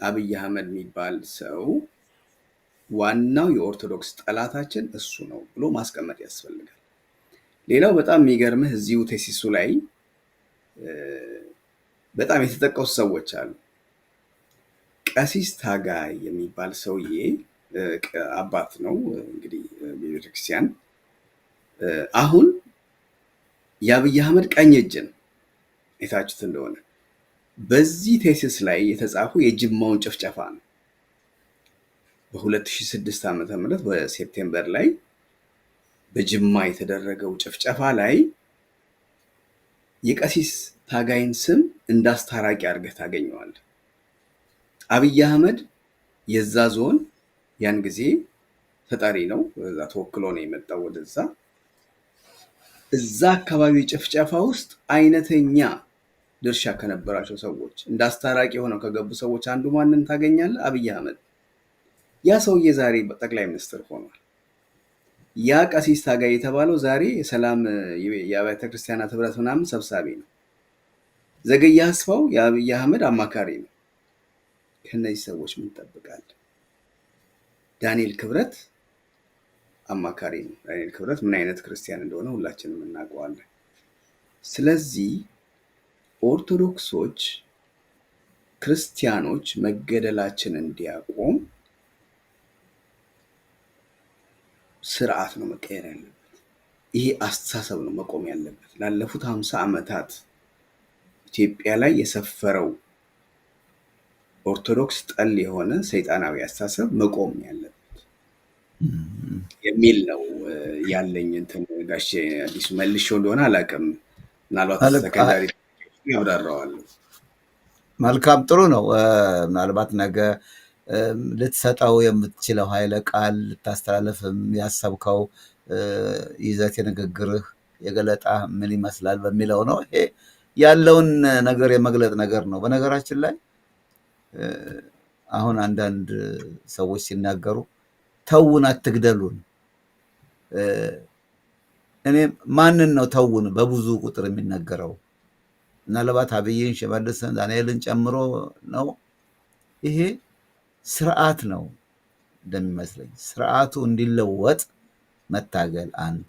አብይ አህመድ የሚባል ሰው ዋናው የኦርቶዶክስ ጠላታችን እሱ ነው ብሎ ማስቀመጥ ያስፈልጋል። ሌላው በጣም የሚገርምህ እዚሁ ቴሲሱ ላይ በጣም የተጠቀሱ ሰዎች አሉ። ቀሲስ ታጋይ የሚባል ሰውዬ አባት ነው እንግዲህ ቤተክርስቲያን አሁን የአብይ አህመድ ቀኝ እጅ ነው። የታችሁት እንደሆነ በዚህ ቴሲስ ላይ የተጻፈው የጅማውን ጭፍጨፋ ነው። በ2006 ዓመተ ምህረት በሴፕቴምበር ላይ በጅማ የተደረገው ጭፍጨፋ ላይ የቀሲስ ታጋይን ስም እንዳስታራቂ አድርገህ ታገኘዋለህ። አብይ አህመድ የዛ ዞን ያን ጊዜ ተጠሪ ነው። እዛ ተወክሎ ነው የመጣው ወደዛ። እዛ አካባቢ ጭፍጨፋ ውስጥ አይነተኛ ድርሻ ከነበራቸው ሰዎች እንዳስታራቂ ሆነው ከገቡ ሰዎች አንዱ ማንን ታገኛለህ? አብይ አህመድ። ያ ሰውዬ ዛሬ ጠቅላይ ሚኒስትር ሆኗል። ያ ቀሲስ ታጋይ የተባለው ዛሬ የሰላም የአብያተ ክርስቲያናት ህብረት ምናምን ሰብሳቢ ነው። ዘገየ አስፋው የአብይ አህመድ አማካሪ ነው። ከነዚህ ሰዎች ምን ትጠብቃለህ? ዳንኤል ክብረት አማካሪ ነው። ዳንኤል ክብረት ምን አይነት ክርስቲያን እንደሆነ ሁላችንም እናውቀዋለን። ስለዚህ ኦርቶዶክሶች ክርስቲያኖች መገደላችን እንዲያቆም ስርዓት ነው መቀየር ያለበት። ይሄ አስተሳሰብ ነው መቆም ያለበት። ላለፉት 50 ዓመታት ኢትዮጵያ ላይ የሰፈረው ኦርቶዶክስ ጠል የሆነ ሰይጣናዊ አስተሳሰብ መቆም ያለበት የሚል ነው ያለኝ። እንትን ጋሼ አዲሱ መልሼው እንደሆነ አላውቅም። ምናልባት ሰከንዳሪ ያብራራዋለሁ። መልካም፣ ጥሩ ነው። ምናልባት ነገ ልትሰጠው የምትችለው ኃይለ ቃል ልታስተላለፍም ያሰብከው ይዘት የንግግርህ የገለጣ ምን ይመስላል በሚለው ነው። ይሄ ያለውን ነገር የመግለጥ ነገር ነው። በነገራችን ላይ አሁን አንዳንድ ሰዎች ሲናገሩ ተውን አትግደሉን። እኔ ማንን ነው ተውን በብዙ ቁጥር የሚነገረው? ምናልባት አብይን፣ ሽመልስን፣ ዳንኤልን ጨምሮ ነው። ይሄ ስርዓት ነው እንደሚመስለኝ። ስርዓቱ እንዲለወጥ መታገል አንድ።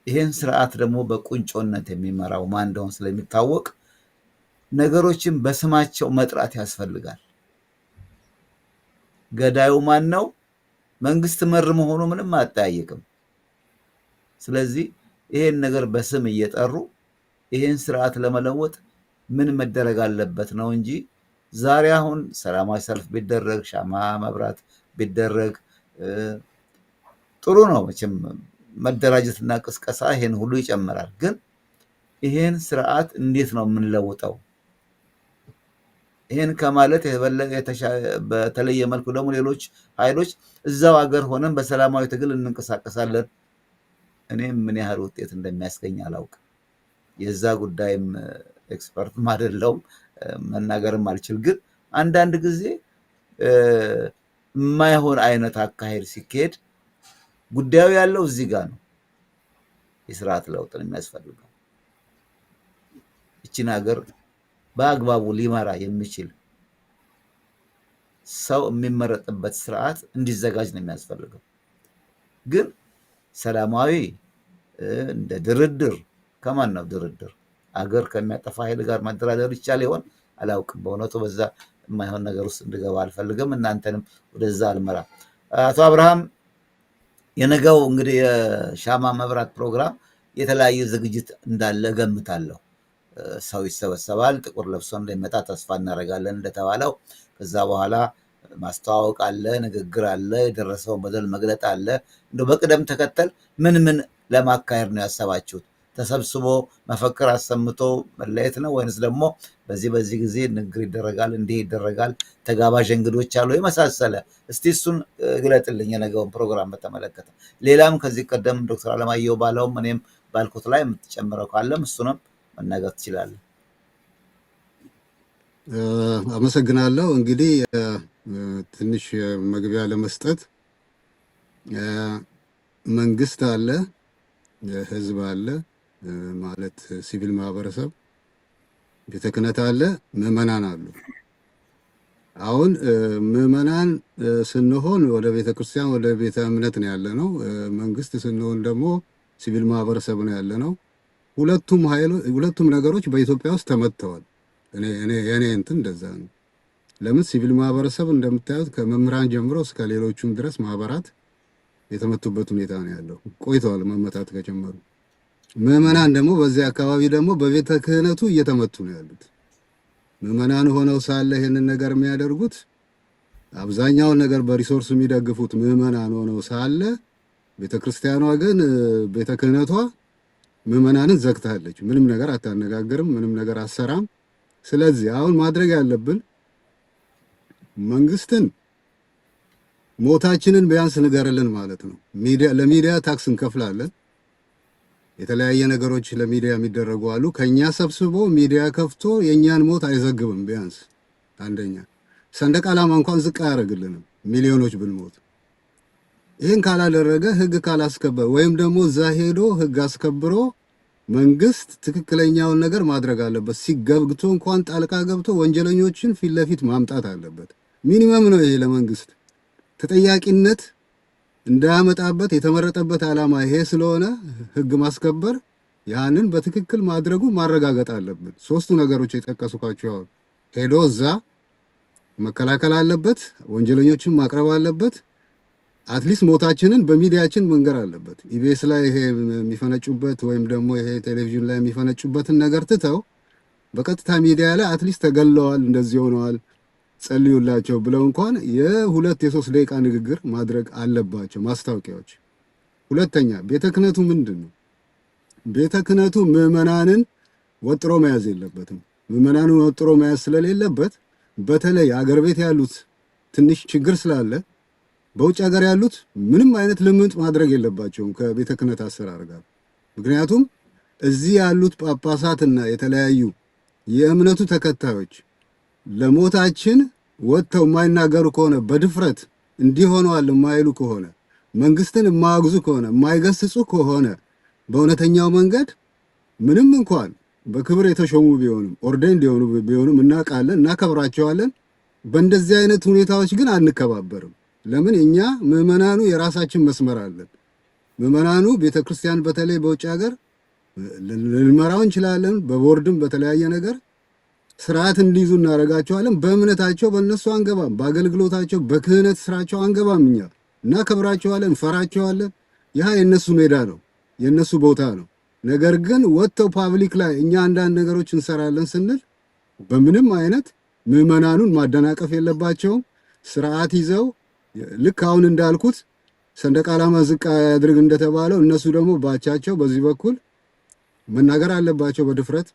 ይሄን ስርዓት ደግሞ በቁንጮነት የሚመራው ማን እንደሆነ ስለሚታወቅ ነገሮችን በስማቸው መጥራት ያስፈልጋል። ገዳዩ ማን ነው? መንግስት መር መሆኑ ምንም አያጠያይቅም። ስለዚህ ይሄን ነገር በስም እየጠሩ ይሄን ስርዓት ለመለወጥ ምን መደረግ አለበት ነው እንጂ ዛሬ አሁን ሰላማዊ ሰልፍ ቢደረግ ሻማ መብራት ቢደረግ ጥሩ ነው። መቼም መደራጀትና ቅስቀሳ ይሄን ሁሉ ይጨምራል። ግን ይሄን ስርዓት እንዴት ነው የምንለውጠው? ይሄን ከማለት በተለየ መልኩ ደግሞ ሌሎች ኃይሎች እዛው ሀገር ሆነን በሰላማዊ ትግል እንንቀሳቀሳለን። እኔም ምን ያህል ውጤት እንደሚያስገኝ አላውቅም። የዛ ጉዳይም ኤክስፐርትም አይደለሁም፣ መናገርም አልችል። ግን አንዳንድ ጊዜ የማይሆን አይነት አካሄድ ሲካሄድ ጉዳዩ ያለው እዚህ ጋር ነው። የስርዓት ለውጥ ነው የሚያስፈልገው። ይችን ሀገር በአግባቡ ሊመራ የሚችል ሰው የሚመረጥበት ስርዓት እንዲዘጋጅ ነው የሚያስፈልገው። ግን ሰላማዊ እንደ ድርድር ከማን ነው ድርድር? አገር ከሚያጠፋ ኃይል ጋር መደራደር ይቻል ይሆን? አላውቅም። በእውነቱ በዛ የማይሆን ነገር ውስጥ እንድገባ አልፈልግም። እናንተንም ወደዛ አልመራ። አቶ አብርሃም፣ የነገው እንግዲህ የሻማ መብራት ፕሮግራም የተለያየ ዝግጅት እንዳለ ገምታለሁ። ሰው ይሰበሰባል። ጥቁር ለብሶ እንደሚመጣ ተስፋ እናደርጋለን እንደተባለው። ከዛ በኋላ ማስተዋወቅ አለ፣ ንግግር አለ፣ የደረሰውን በደል መግለጥ አለ። እንደው በቅደም ተከተል ምን ምን ለማካሄድ ነው ያሰባችሁት? ተሰብስቦ መፈክር አሰምቶ መለየት ነው ወይንስ ደግሞ በዚህ ጊዜ ንግግር ይደረጋል፣ እንዲህ ይደረጋል፣ ተጋባዥ እንግዶች አሉ የመሳሰለ? እስቲ እሱን ግለጥልኝ፣ የነገውን ፕሮግራም በተመለከተ። ሌላም ከዚህ ቀደም ዶክተር አለማየሁ ባለውም እኔም ባልኩት ላይ የምትጨምረው ካለም እሱንም መናገር ትችላለህ። አመሰግናለሁ። እንግዲህ ትንሽ መግቢያ ለመስጠት መንግስት አለ፣ ህዝብ አለ ማለት ሲቪል ማህበረሰብ፣ ቤተ ክህነት አለ፣ ምዕመናን አሉ። አሁን ምዕመናን ስንሆን ወደ ቤተ ክርስቲያን ወደ ቤተ እምነት ነው ያለ ነው። መንግስት ስንሆን ደግሞ ሲቪል ማህበረሰብ ነው ያለ ነው። ሁለቱም ነገሮች በኢትዮጵያ ውስጥ ተመተዋል። የኔ እንትን እንደዛ ነው። ለምን ሲቪል ማህበረሰብ እንደምታዩት ከመምህራን ጀምሮ እስከ ሌሎቹም ድረስ ማህበራት የተመቱበት ሁኔታ ነው ያለው። ቆይተዋል መመታት ከጀመሩ። ምዕመናን ደግሞ በዚህ አካባቢ ደግሞ በቤተ ክህነቱ እየተመቱ ነው ያሉት። ምዕመናን ሆነው ሳለ ይሄንን ነገር የሚያደርጉት አብዛኛውን ነገር በሪሶርስ የሚደግፉት ምዕመናን ሆነው ሳለ ቤተክርስቲያኗ ግን ቤተ ክህነቷ ምዕመናንን ዘግታለች። ምንም ነገር አታነጋግርም፣ ምንም ነገር አሰራም። ስለዚህ አሁን ማድረግ ያለብን መንግስትን ሞታችንን ቢያንስ ንገርልን ማለት ነው። ለሚዲያ ታክስ እንከፍላለን። የተለያየ ነገሮች ለሚዲያ የሚደረጉ አሉ። ከኛ ሰብስቦ ሚዲያ ከፍቶ የኛን ሞት አይዘግብም። ቢያንስ አንደኛ ሰንደቅ ዓላማ እንኳን ዝቅ አያደርግልንም ሚሊዮኖች ብንሞት። ይህን ካላደረገ ህግ ካላስከበረ ወይም ደግሞ እዛ ሄዶ ህግ አስከብሮ መንግስት ትክክለኛውን ነገር ማድረግ አለበት። ሲገብቶ እንኳን ጣልቃ ገብቶ ወንጀለኞችን ፊት ለፊት ማምጣት አለበት። ሚኒመም ነው ይሄ ለመንግስት ተጠያቂነት እንዳያመጣበት የተመረጠበት ዓላማ ይሄ ስለሆነ ህግ ማስከበር ያንን በትክክል ማድረጉ ማረጋገጥ አለበት። ሶስቱ ነገሮች የጠቀስኳቸው ሄዶ እዛ መከላከል አለበት፣ ወንጀለኞችን ማቅረብ አለበት፣ አትሊስት ሞታችንን በሚዲያችን መንገር አለበት። ኢቢኤስ ላይ ይሄ የሚፈነጩበት ወይም ደግሞ ይሄ ቴሌቪዥን ላይ የሚፈነጩበትን ነገር ትተው በቀጥታ ሚዲያ ላይ አትሊስት ተገለዋል፣ እንደዚህ ሆነዋል፣ ጸልዩላቸው ብለው እንኳን የ2-3 ደቂቃ ንግግር ማድረግ አለባቸው ማስታወቂያዎች። ሁለተኛ ቤተ ክህነቱ ምንድነው? ቤተ ክህነቱ ምዕመናንን ወጥሮ መያዝ የለበትም። ምዕመናንን ወጥሮ መያዝ ስለሌለበት በተለይ አገር ቤት ያሉት ትንሽ ችግር ስላለ በውጭ ሀገር ያሉት ምንም አይነት ልምምጥ ማድረግ የለባቸውም ከቤተ ክህነት አሰራር ጋር። ምክንያቱም እዚህ ያሉት ጳጳሳትና የተለያዩ የእምነቱ ተከታዮች ለሞታችን ወጥተው የማይናገሩ ከሆነ በድፍረት እንዲሆነዋል የማይሉ ከሆነ መንግስትን የማያግዙ ከሆነ የማይገስጹ ከሆነ በእውነተኛው መንገድ ምንም እንኳን በክብር የተሾሙ ቢሆንም ኦርዴንድ የሆኑ ቢሆንም እናውቃለን፣ እናከብራቸዋለን። በእንደዚህ አይነት ሁኔታዎች ግን አንከባበርም። ለምን? እኛ ምዕመናኑ የራሳችን መስመር አለን። ምዕመናኑ ቤተክርስቲያን በተለይ በውጭ ሀገር ልንመራው እንችላለን። በቦርድም በተለያየ ነገር ስርዓት እንዲይዙ እናደርጋቸዋለን። በእምነታቸው በእነሱ አንገባም፣ በአገልግሎታቸው በክህነት ስራቸው አንገባም። እኛ እናከብራቸዋለን፣ እንፈራቸዋለን። ያ የእነሱ ሜዳ ነው፣ የእነሱ ቦታ ነው። ነገር ግን ወጥተው ፓብሊክ ላይ እኛ አንዳንድ ነገሮች እንሰራለን ስንል በምንም አይነት ምዕመናኑን ማደናቀፍ የለባቸውም። ስርዓት ይዘው ልክ አሁን እንዳልኩት ሰንደቅ ዓላማ ዝቅ ያድርግ እንደተባለው እነሱ ደግሞ ባቻቸው በዚህ በኩል መናገር አለባቸው። በድፍረት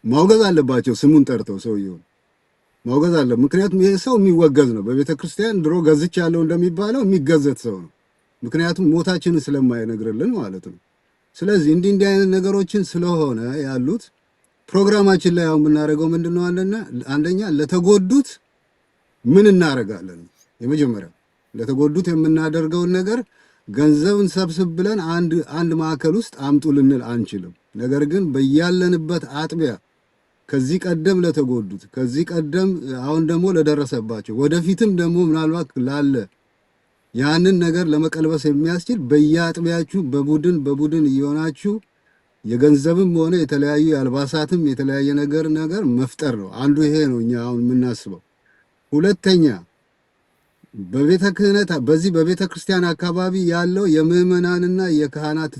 ማውገዝ አለባቸው። ስሙን ጠርተው ሰውየው ማውገዝ አለ። ምክንያቱም ይሄ ሰው የሚወገዝ ነው። በቤተ ክርስቲያን ድሮ ገዝች ያለው እንደሚባለው የሚገዘት ሰው ነው። ምክንያቱም ሞታችንን ስለማይነግርልን ማለት ነው። ስለዚህ እንዲህ አይነት ነገሮችን ስለሆነ ያሉት ፕሮግራማችን ላይ አሁን የምናደርገው ምንድነው? አንደኛ ለተጎዱት ምን እናደርጋለን? የመጀመሪያ ለተጎዱት የምናደርገውን ነገር ገንዘብን ሰብስብ ብለን አንድ ማዕከል ውስጥ አምጡ ልንል አንችልም። ነገር ግን በያለንበት አጥቢያ ከዚህ ቀደም ለተጎዱት ከዚህ ቀደም አሁን ደግሞ ለደረሰባቸው ወደፊትም ደግሞ ምናልባት ላለ ያንን ነገር ለመቀልበስ የሚያስችል በየአጥቢያችሁ በቡድን እየሆናችሁ የገንዘብም ሆነ የተለያዩ የአልባሳትም የተለያየ ነገር መፍጠር ነው። አንዱ ይሄ ነው እኛ አሁን የምናስበው። ሁለተኛ በቤተ ክህነት በዚህ በቤተ ክርስቲያን አካባቢ ያለው የምዕመናንና የካህናት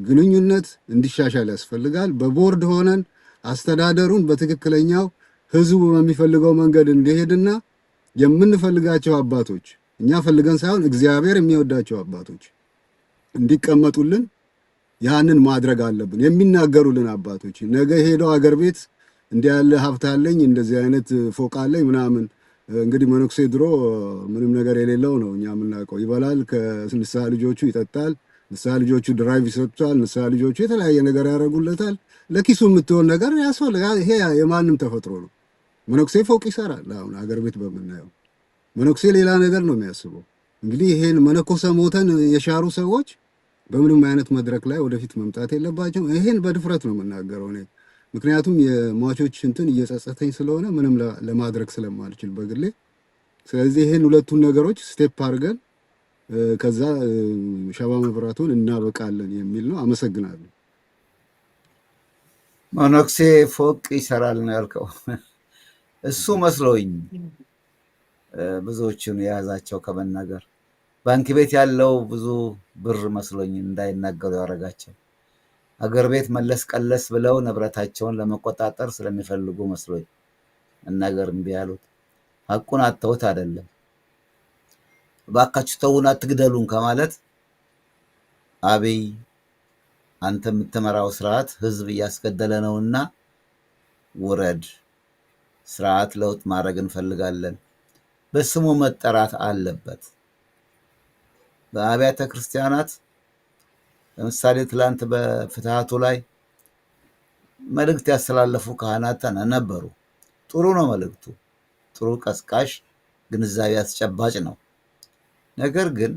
ግንኙነት እንዲሻሻል ያስፈልጋል። በቦርድ ሆነን አስተዳደሩን በትክክለኛው ህዝቡ በሚፈልገው መንገድ እንዲሄድና የምንፈልጋቸው አባቶች እኛ ፈልገን ሳይሆን እግዚአብሔር የሚወዳቸው አባቶች እንዲቀመጡልን ያንን ማድረግ አለብን። የሚናገሩልን አባቶች ነገ ሄደው አገር ቤት እንዲህ ያለ ሀብት አለኝ እንደዚህ አይነት ፎቅ አለኝ ምናምን እንግዲህ መነኩሴ ድሮ ምንም ነገር የሌለው ነው እኛ የምናውቀው። ይበላል፣ ከንስሐ ልጆቹ ይጠጣል፣ ንስሐ ልጆቹ ድራይቭ ይሰጡታል፣ ንስሐ ልጆቹ የተለያየ ነገር ያደርጉለታል። ለኪሱ የምትሆን ነገር ያስፈልጋል። ይሄ የማንም ተፈጥሮ ነው። መነኩሴ ፎቅ ይሰራል። አሁን አገር ቤት በምናየው መነኩሴ ሌላ ነገር ነው የሚያስበው። እንግዲህ ይሄን መነኮሰ ሞተን የሻሩ ሰዎች በምንም አይነት መድረክ ላይ ወደፊት መምጣት የለባቸው። ይሄን በድፍረት ነው የምናገረው እኔ፣ ምክንያቱም የሟቾች እንትን እየጸጸተኝ ስለሆነ ምንም ለማድረግ ስለማልችል በግሌ። ስለዚህ ይሄን ሁለቱን ነገሮች ስቴፕ አድርገን ከዛ ሻማ መብራቱን እናበቃለን የሚል ነው። አመሰግናለሁ። መነኩሴ ፎቅ ይሰራል ነው ያልከው። እሱ መስሎኝ ብዙዎቹን የያዛቸው ከመናገር ባንክ ቤት ያለው ብዙ ብር መስሎኝ እንዳይናገሩ ያደረጋቸው አገር ቤት መለስ ቀለስ ብለው ንብረታቸውን ለመቆጣጠር ስለሚፈልጉ መስሎኝ መናገር እምቢ ያሉት። ሐቁን አተውት አይደለም። እባካችሁ ተውን አትግደሉን ከማለት አብይ አንተ የምትመራው ስርዓት ህዝብ እያስገደለ ነውና ውረድ፣ ስርዓት ለውጥ ማድረግ እንፈልጋለን፣ በስሙ መጠራት አለበት። በአብያተ ክርስቲያናት ለምሳሌ ትላንት በፍትሃቱ ላይ መልእክት ያስተላለፉ ካህናት ነበሩ። ጥሩ ነው መልእክቱ፣ ጥሩ ቀስቃሽ፣ ግንዛቤ አስጨባጭ ነው። ነገር ግን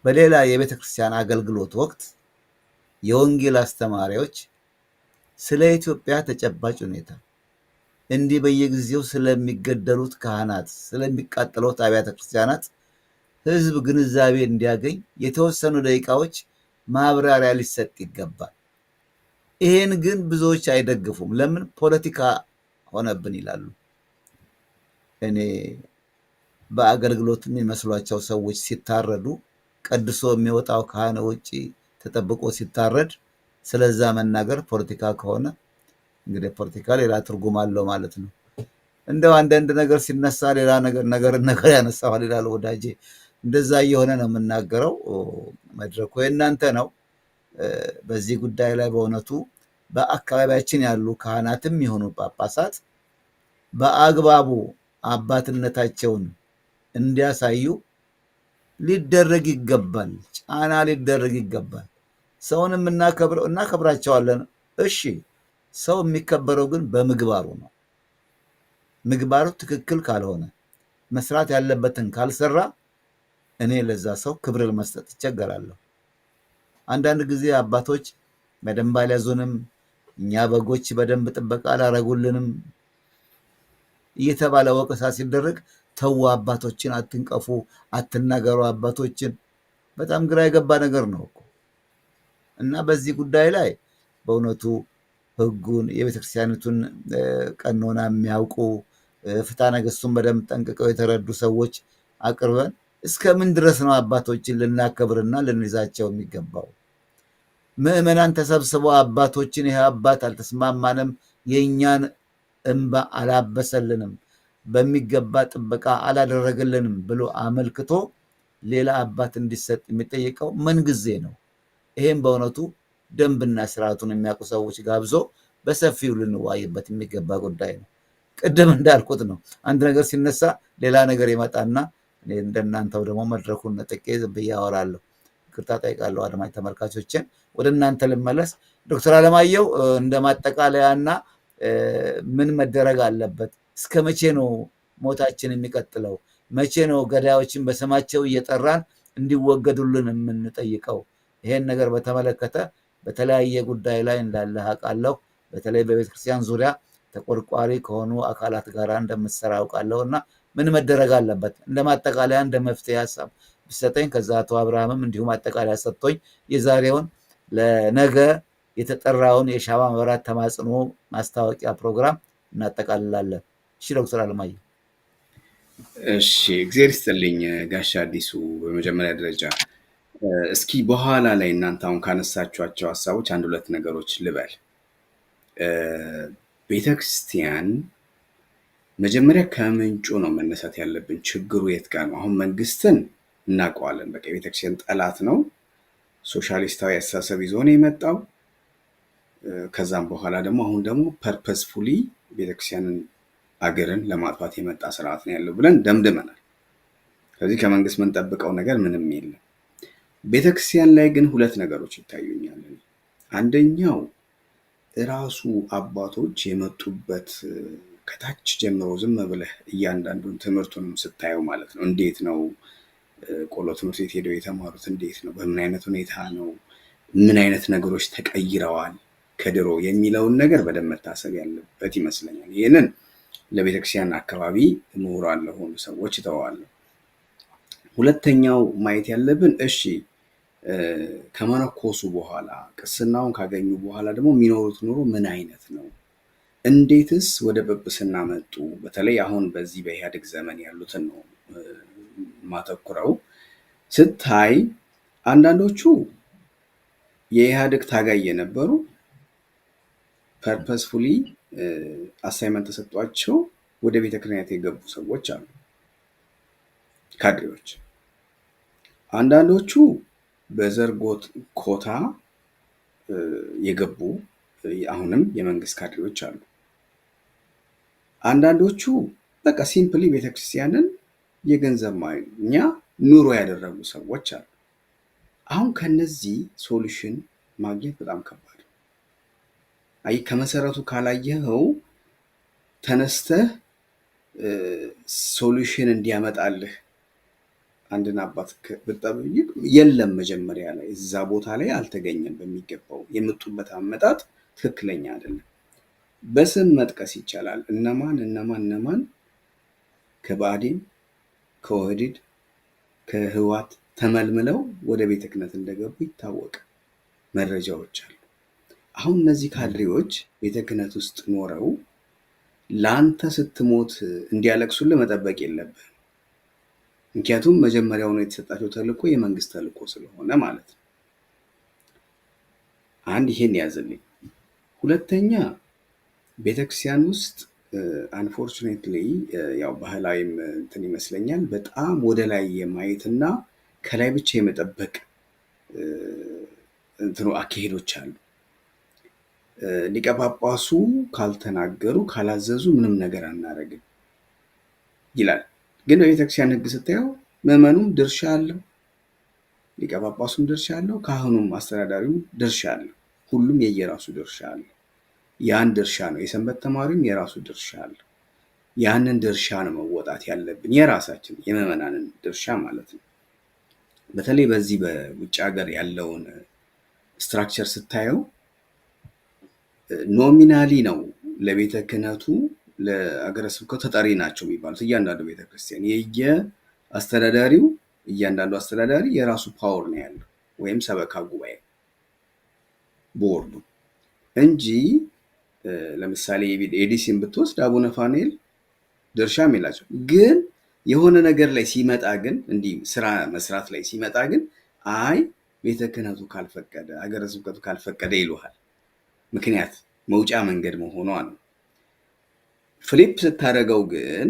በሌላ የቤተ ክርስቲያን አገልግሎት ወቅት የወንጌል አስተማሪዎች ስለ ኢትዮጵያ ተጨባጭ ሁኔታ እንዲህ በየጊዜው ስለሚገደሉት ካህናት፣ ስለሚቃጠሉት አብያተ ክርስቲያናት ህዝብ ግንዛቤ እንዲያገኝ የተወሰኑ ደቂቃዎች ማብራሪያ ሊሰጥ ይገባል። ይሄን ግን ብዙዎች አይደግፉም። ለምን? ፖለቲካ ሆነብን ይላሉ። እኔ በአገልግሎት የሚመስሏቸው ሰዎች ሲታረዱ ቀድሶ የሚወጣው ካህን ውጪ ተጠብቆ ሲታረድ ስለዛ መናገር ፖለቲካ ከሆነ እንግዲህ ፖለቲካ ሌላ ትርጉም አለው ማለት ነው። እንደው አንዳንድ ነገር ሲነሳ ሌላ ነገር ያነሳዋል ይላል ወዳጄ። እንደዛ እየሆነ ነው የምናገረው። መድረኩ የእናንተ ነው። በዚህ ጉዳይ ላይ በእውነቱ በአካባቢያችን ያሉ ካህናትም የሆኑ ጳጳሳት በአግባቡ አባትነታቸውን እንዲያሳዩ ሊደረግ ይገባል። ጫና ሊደረግ ይገባል። ሰውን እናከብራቸዋለን። እሺ፣ ሰው የሚከበረው ግን በምግባሩ ነው። ምግባሩ ትክክል ካልሆነ መስራት ያለበትን ካልሰራ እኔ ለዛ ሰው ክብር መስጠት ይቸገራለሁ። አንዳንድ ጊዜ አባቶች በደንብ አልያዙንም፣ እኛ በጎች በደንብ ጥበቃ አላረጉልንም እየተባለ ወቀሳ ሲደረግ ተው አባቶችን አትንቀፉ፣ አትናገሩ አባቶችን። በጣም ግራ የገባ ነገር ነው እኮ። እና በዚህ ጉዳይ ላይ በእውነቱ ህጉን የቤተክርስቲያኒቱን ቀኖና የሚያውቁ ፍትሐ ነገሥቱን በደንብ ጠንቅቀው የተረዱ ሰዎች አቅርበን እስከምን ድረስ ነው አባቶችን ልናከብርና ልንይዛቸው የሚገባው? ምዕመናን ተሰብስበው አባቶችን ይሄ አባት አልተስማማንም፣ የእኛን እንባ አላበሰልንም፣ በሚገባ ጥበቃ አላደረገልንም ብሎ አመልክቶ ሌላ አባት እንዲሰጥ የሚጠይቀው ምን ጊዜ ነው? ይሄም በእውነቱ ደንብና ስርዓቱን የሚያውቁ ሰዎች ጋብዞ በሰፊው ልንዋይበት የሚገባ ጉዳይ ነው። ቅድም እንዳልኩት ነው፣ አንድ ነገር ሲነሳ ሌላ ነገር ይመጣና እኔ እንደናንተው ደግሞ መድረኩን ነጥቄ ዝም ብዬ አወራለሁ። ይቅርታ ጠይቃለሁ አድማጭ ተመልካቾችን። ወደ እናንተ ልመለስ። ዶክተር አለማየሁ እንደ ማጠቃለያና ምን መደረግ አለበት? እስከ መቼ ነው ሞታችን የሚቀጥለው? መቼ ነው ገዳዮችን በስማቸው እየጠራን እንዲወገዱልን የምንጠይቀው? ይሄን ነገር በተመለከተ በተለያየ ጉዳይ ላይ እንዳለ አውቃለሁ። በተለይ በቤተክርስቲያን ዙሪያ ተቆርቋሪ ከሆኑ አካላት ጋር እንደምትሰራ አውቃለሁ እና ምን መደረግ አለበት? እንደ ማጠቃለያ እንደ መፍትሄ ሀሳብ ብሰጠኝ፣ ከዛ አቶ አብርሃምም እንዲሁም ማጠቃለያ ሰጥቶኝ የዛሬውን ለነገ የተጠራውን የሻማ መብራት ተማጽኖ ማስታወቂያ ፕሮግራም እናጠቃልላለን። እሺ ዶክተር አለማየሁ። እሺ፣ እግዚአብሔር ይስጥልኝ ጋሻ አዲሱ። በመጀመሪያ ደረጃ እስኪ በኋላ ላይ እናንተ አሁን ካነሳችኋቸው ሀሳቦች አንድ ሁለት ነገሮች ልበል። ቤተክርስቲያን መጀመሪያ ከምንጩ ነው መነሳት ያለብን። ችግሩ የት ጋር ነው? አሁን መንግስትን እናውቀዋለን። በቃ የቤተክርስቲያን ጠላት ነው። ሶሻሊስታዊ አስተሳሰብ ይዞ ነው የመጣው። ከዛም በኋላ ደግሞ አሁን ደግሞ ፐርፐስፉሊ ቤተክርስቲያንን አገርን ለማጥፋት የመጣ ስርዓት ነው ያለው ብለን ደምድመናል። ስለዚህ ከመንግስት የምንጠብቀው ነገር ምንም የለም። ቤተክርስቲያን ላይ ግን ሁለት ነገሮች ይታዩኛል። አንደኛው ራሱ አባቶች የመጡበት ከታች ጀምሮ ዝም ብለህ እያንዳንዱን ትምህርቱን ስታየው ማለት ነው። እንዴት ነው ቆሎ ትምህርት ቤት ሄደው የተማሩት? እንዴት ነው? በምን አይነት ሁኔታ ነው? ምን አይነት ነገሮች ተቀይረዋል ከድሮ የሚለውን ነገር በደንብ መታሰብ ያለበት ይመስለኛል። ይህንን ለቤተክርስቲያን አካባቢ ምሁራን ለሆኑ ሰዎች እተዋለሁ። ሁለተኛው ማየት ያለብን እሺ ከመነኮሱ በኋላ ቅስናውን ካገኙ በኋላ ደግሞ የሚኖሩት ኑሮ ምን አይነት ነው? እንዴትስ ወደ ጵጵስና መጡ? በተለይ አሁን በዚህ በኢህአዴግ ዘመን ያሉትን ነው ማተኩረው። ስታይ አንዳንዶቹ የኢህአዴግ ታጋይ የነበሩ ፐርፐስፉሊ አሳይመንት ተሰጧቸው ወደ ቤተ ክህነት የገቡ ሰዎች አሉ፣ ካድሬዎች። አንዳንዶቹ በዘር ኮታ የገቡ አሁንም የመንግስት ካድሬዎች አሉ። አንዳንዶቹ በቃ ሲምፕሊ ቤተክርስቲያንን የገንዘብ ማግኛ ኑሮ ያደረጉ ሰዎች አሉ። አሁን ከነዚህ ሶሉሽን ማግኘት በጣም ከባድ ነው። አይ ከመሰረቱ ካላየኸው ተነስተህ ሶሉሽን እንዲያመጣልህ አንድን አባት ብትጠይቅ የለም፣ መጀመሪያ ላይ እዛ ቦታ ላይ አልተገኘም በሚገባው። የመጡበት አመጣጥ ትክክለኛ አይደለም። በስም መጥቀስ ይቻላል። እነማን ከባዕዴን፣ ከኦህዴድ፣ ከህወሓት ተመልምለው ወደ ቤተ ክህነት እንደገቡ ይታወቃል። መረጃዎች አሉ። አሁን እነዚህ ካድሬዎች ቤተ ክህነት ውስጥ ኖረው ለአንተ ስትሞት እንዲያለቅሱልህ መጠበቅ የለብህም። ምክንያቱም መጀመሪያውኑ የተሰጣቸው ተልእኮ የመንግስት ተልእኮ ስለሆነ ማለት ነው። አንድ ይሄን ያዝልኝ። ሁለተኛ ቤተክርስቲያን ውስጥ አንፎርቹኔትሊ ያው ባህላዊም እንትን ይመስለኛል በጣም ወደ ላይ የማየትና ከላይ ብቻ የመጠበቅ እንትኑ አካሄዶች አሉ። ሊቀ ጳጳሱ ካልተናገሩ ካላዘዙ ምንም ነገር አናደርግም ይላል። ግን በቤተክርስቲያን ሕግ ስታየው ምዕመኑም ድርሻ አለው፣ ሊቀ ጳጳሱም ድርሻ አለው፣ ካህኑም አስተዳዳሪውም ድርሻ አለው። ሁሉም የየራሱ ድርሻ አለው። ያን ድርሻ ነው የሰንበት ተማሪም የራሱ ድርሻ አለው። ያንን ድርሻ ነው መወጣት ያለብን፣ የራሳችን የምዕመናንን ድርሻ ማለት ነው። በተለይ በዚህ በውጭ ሀገር ያለውን ስትራክቸር ስታየው ኖሚናሊ ነው ለቤተ ክህነቱ ለአገረ ስብከቱ ተጠሪ ናቸው የሚባሉት እያንዳንዱ ቤተክርስቲያን የየአስተዳዳሪው እያንዳንዱ አስተዳዳሪ የራሱ ፓወር ነው ያለው፣ ወይም ሰበካ ጉባኤ ቦርዱ እንጂ ለምሳሌ ኤዲሲን ብትወስድ አቡነ ፋኑኤል ድርሻም የላቸው። ግን የሆነ ነገር ላይ ሲመጣ ግን እንዲህ ስራ መስራት ላይ ሲመጣ ግን አይ ቤተ ክህነቱ ካልፈቀደ አገረ ስብከቱ ካልፈቀደ ይሉሃል። ምክንያት መውጫ መንገድ መሆኗ ነው። ፍሊፕ ስታደርገው ግን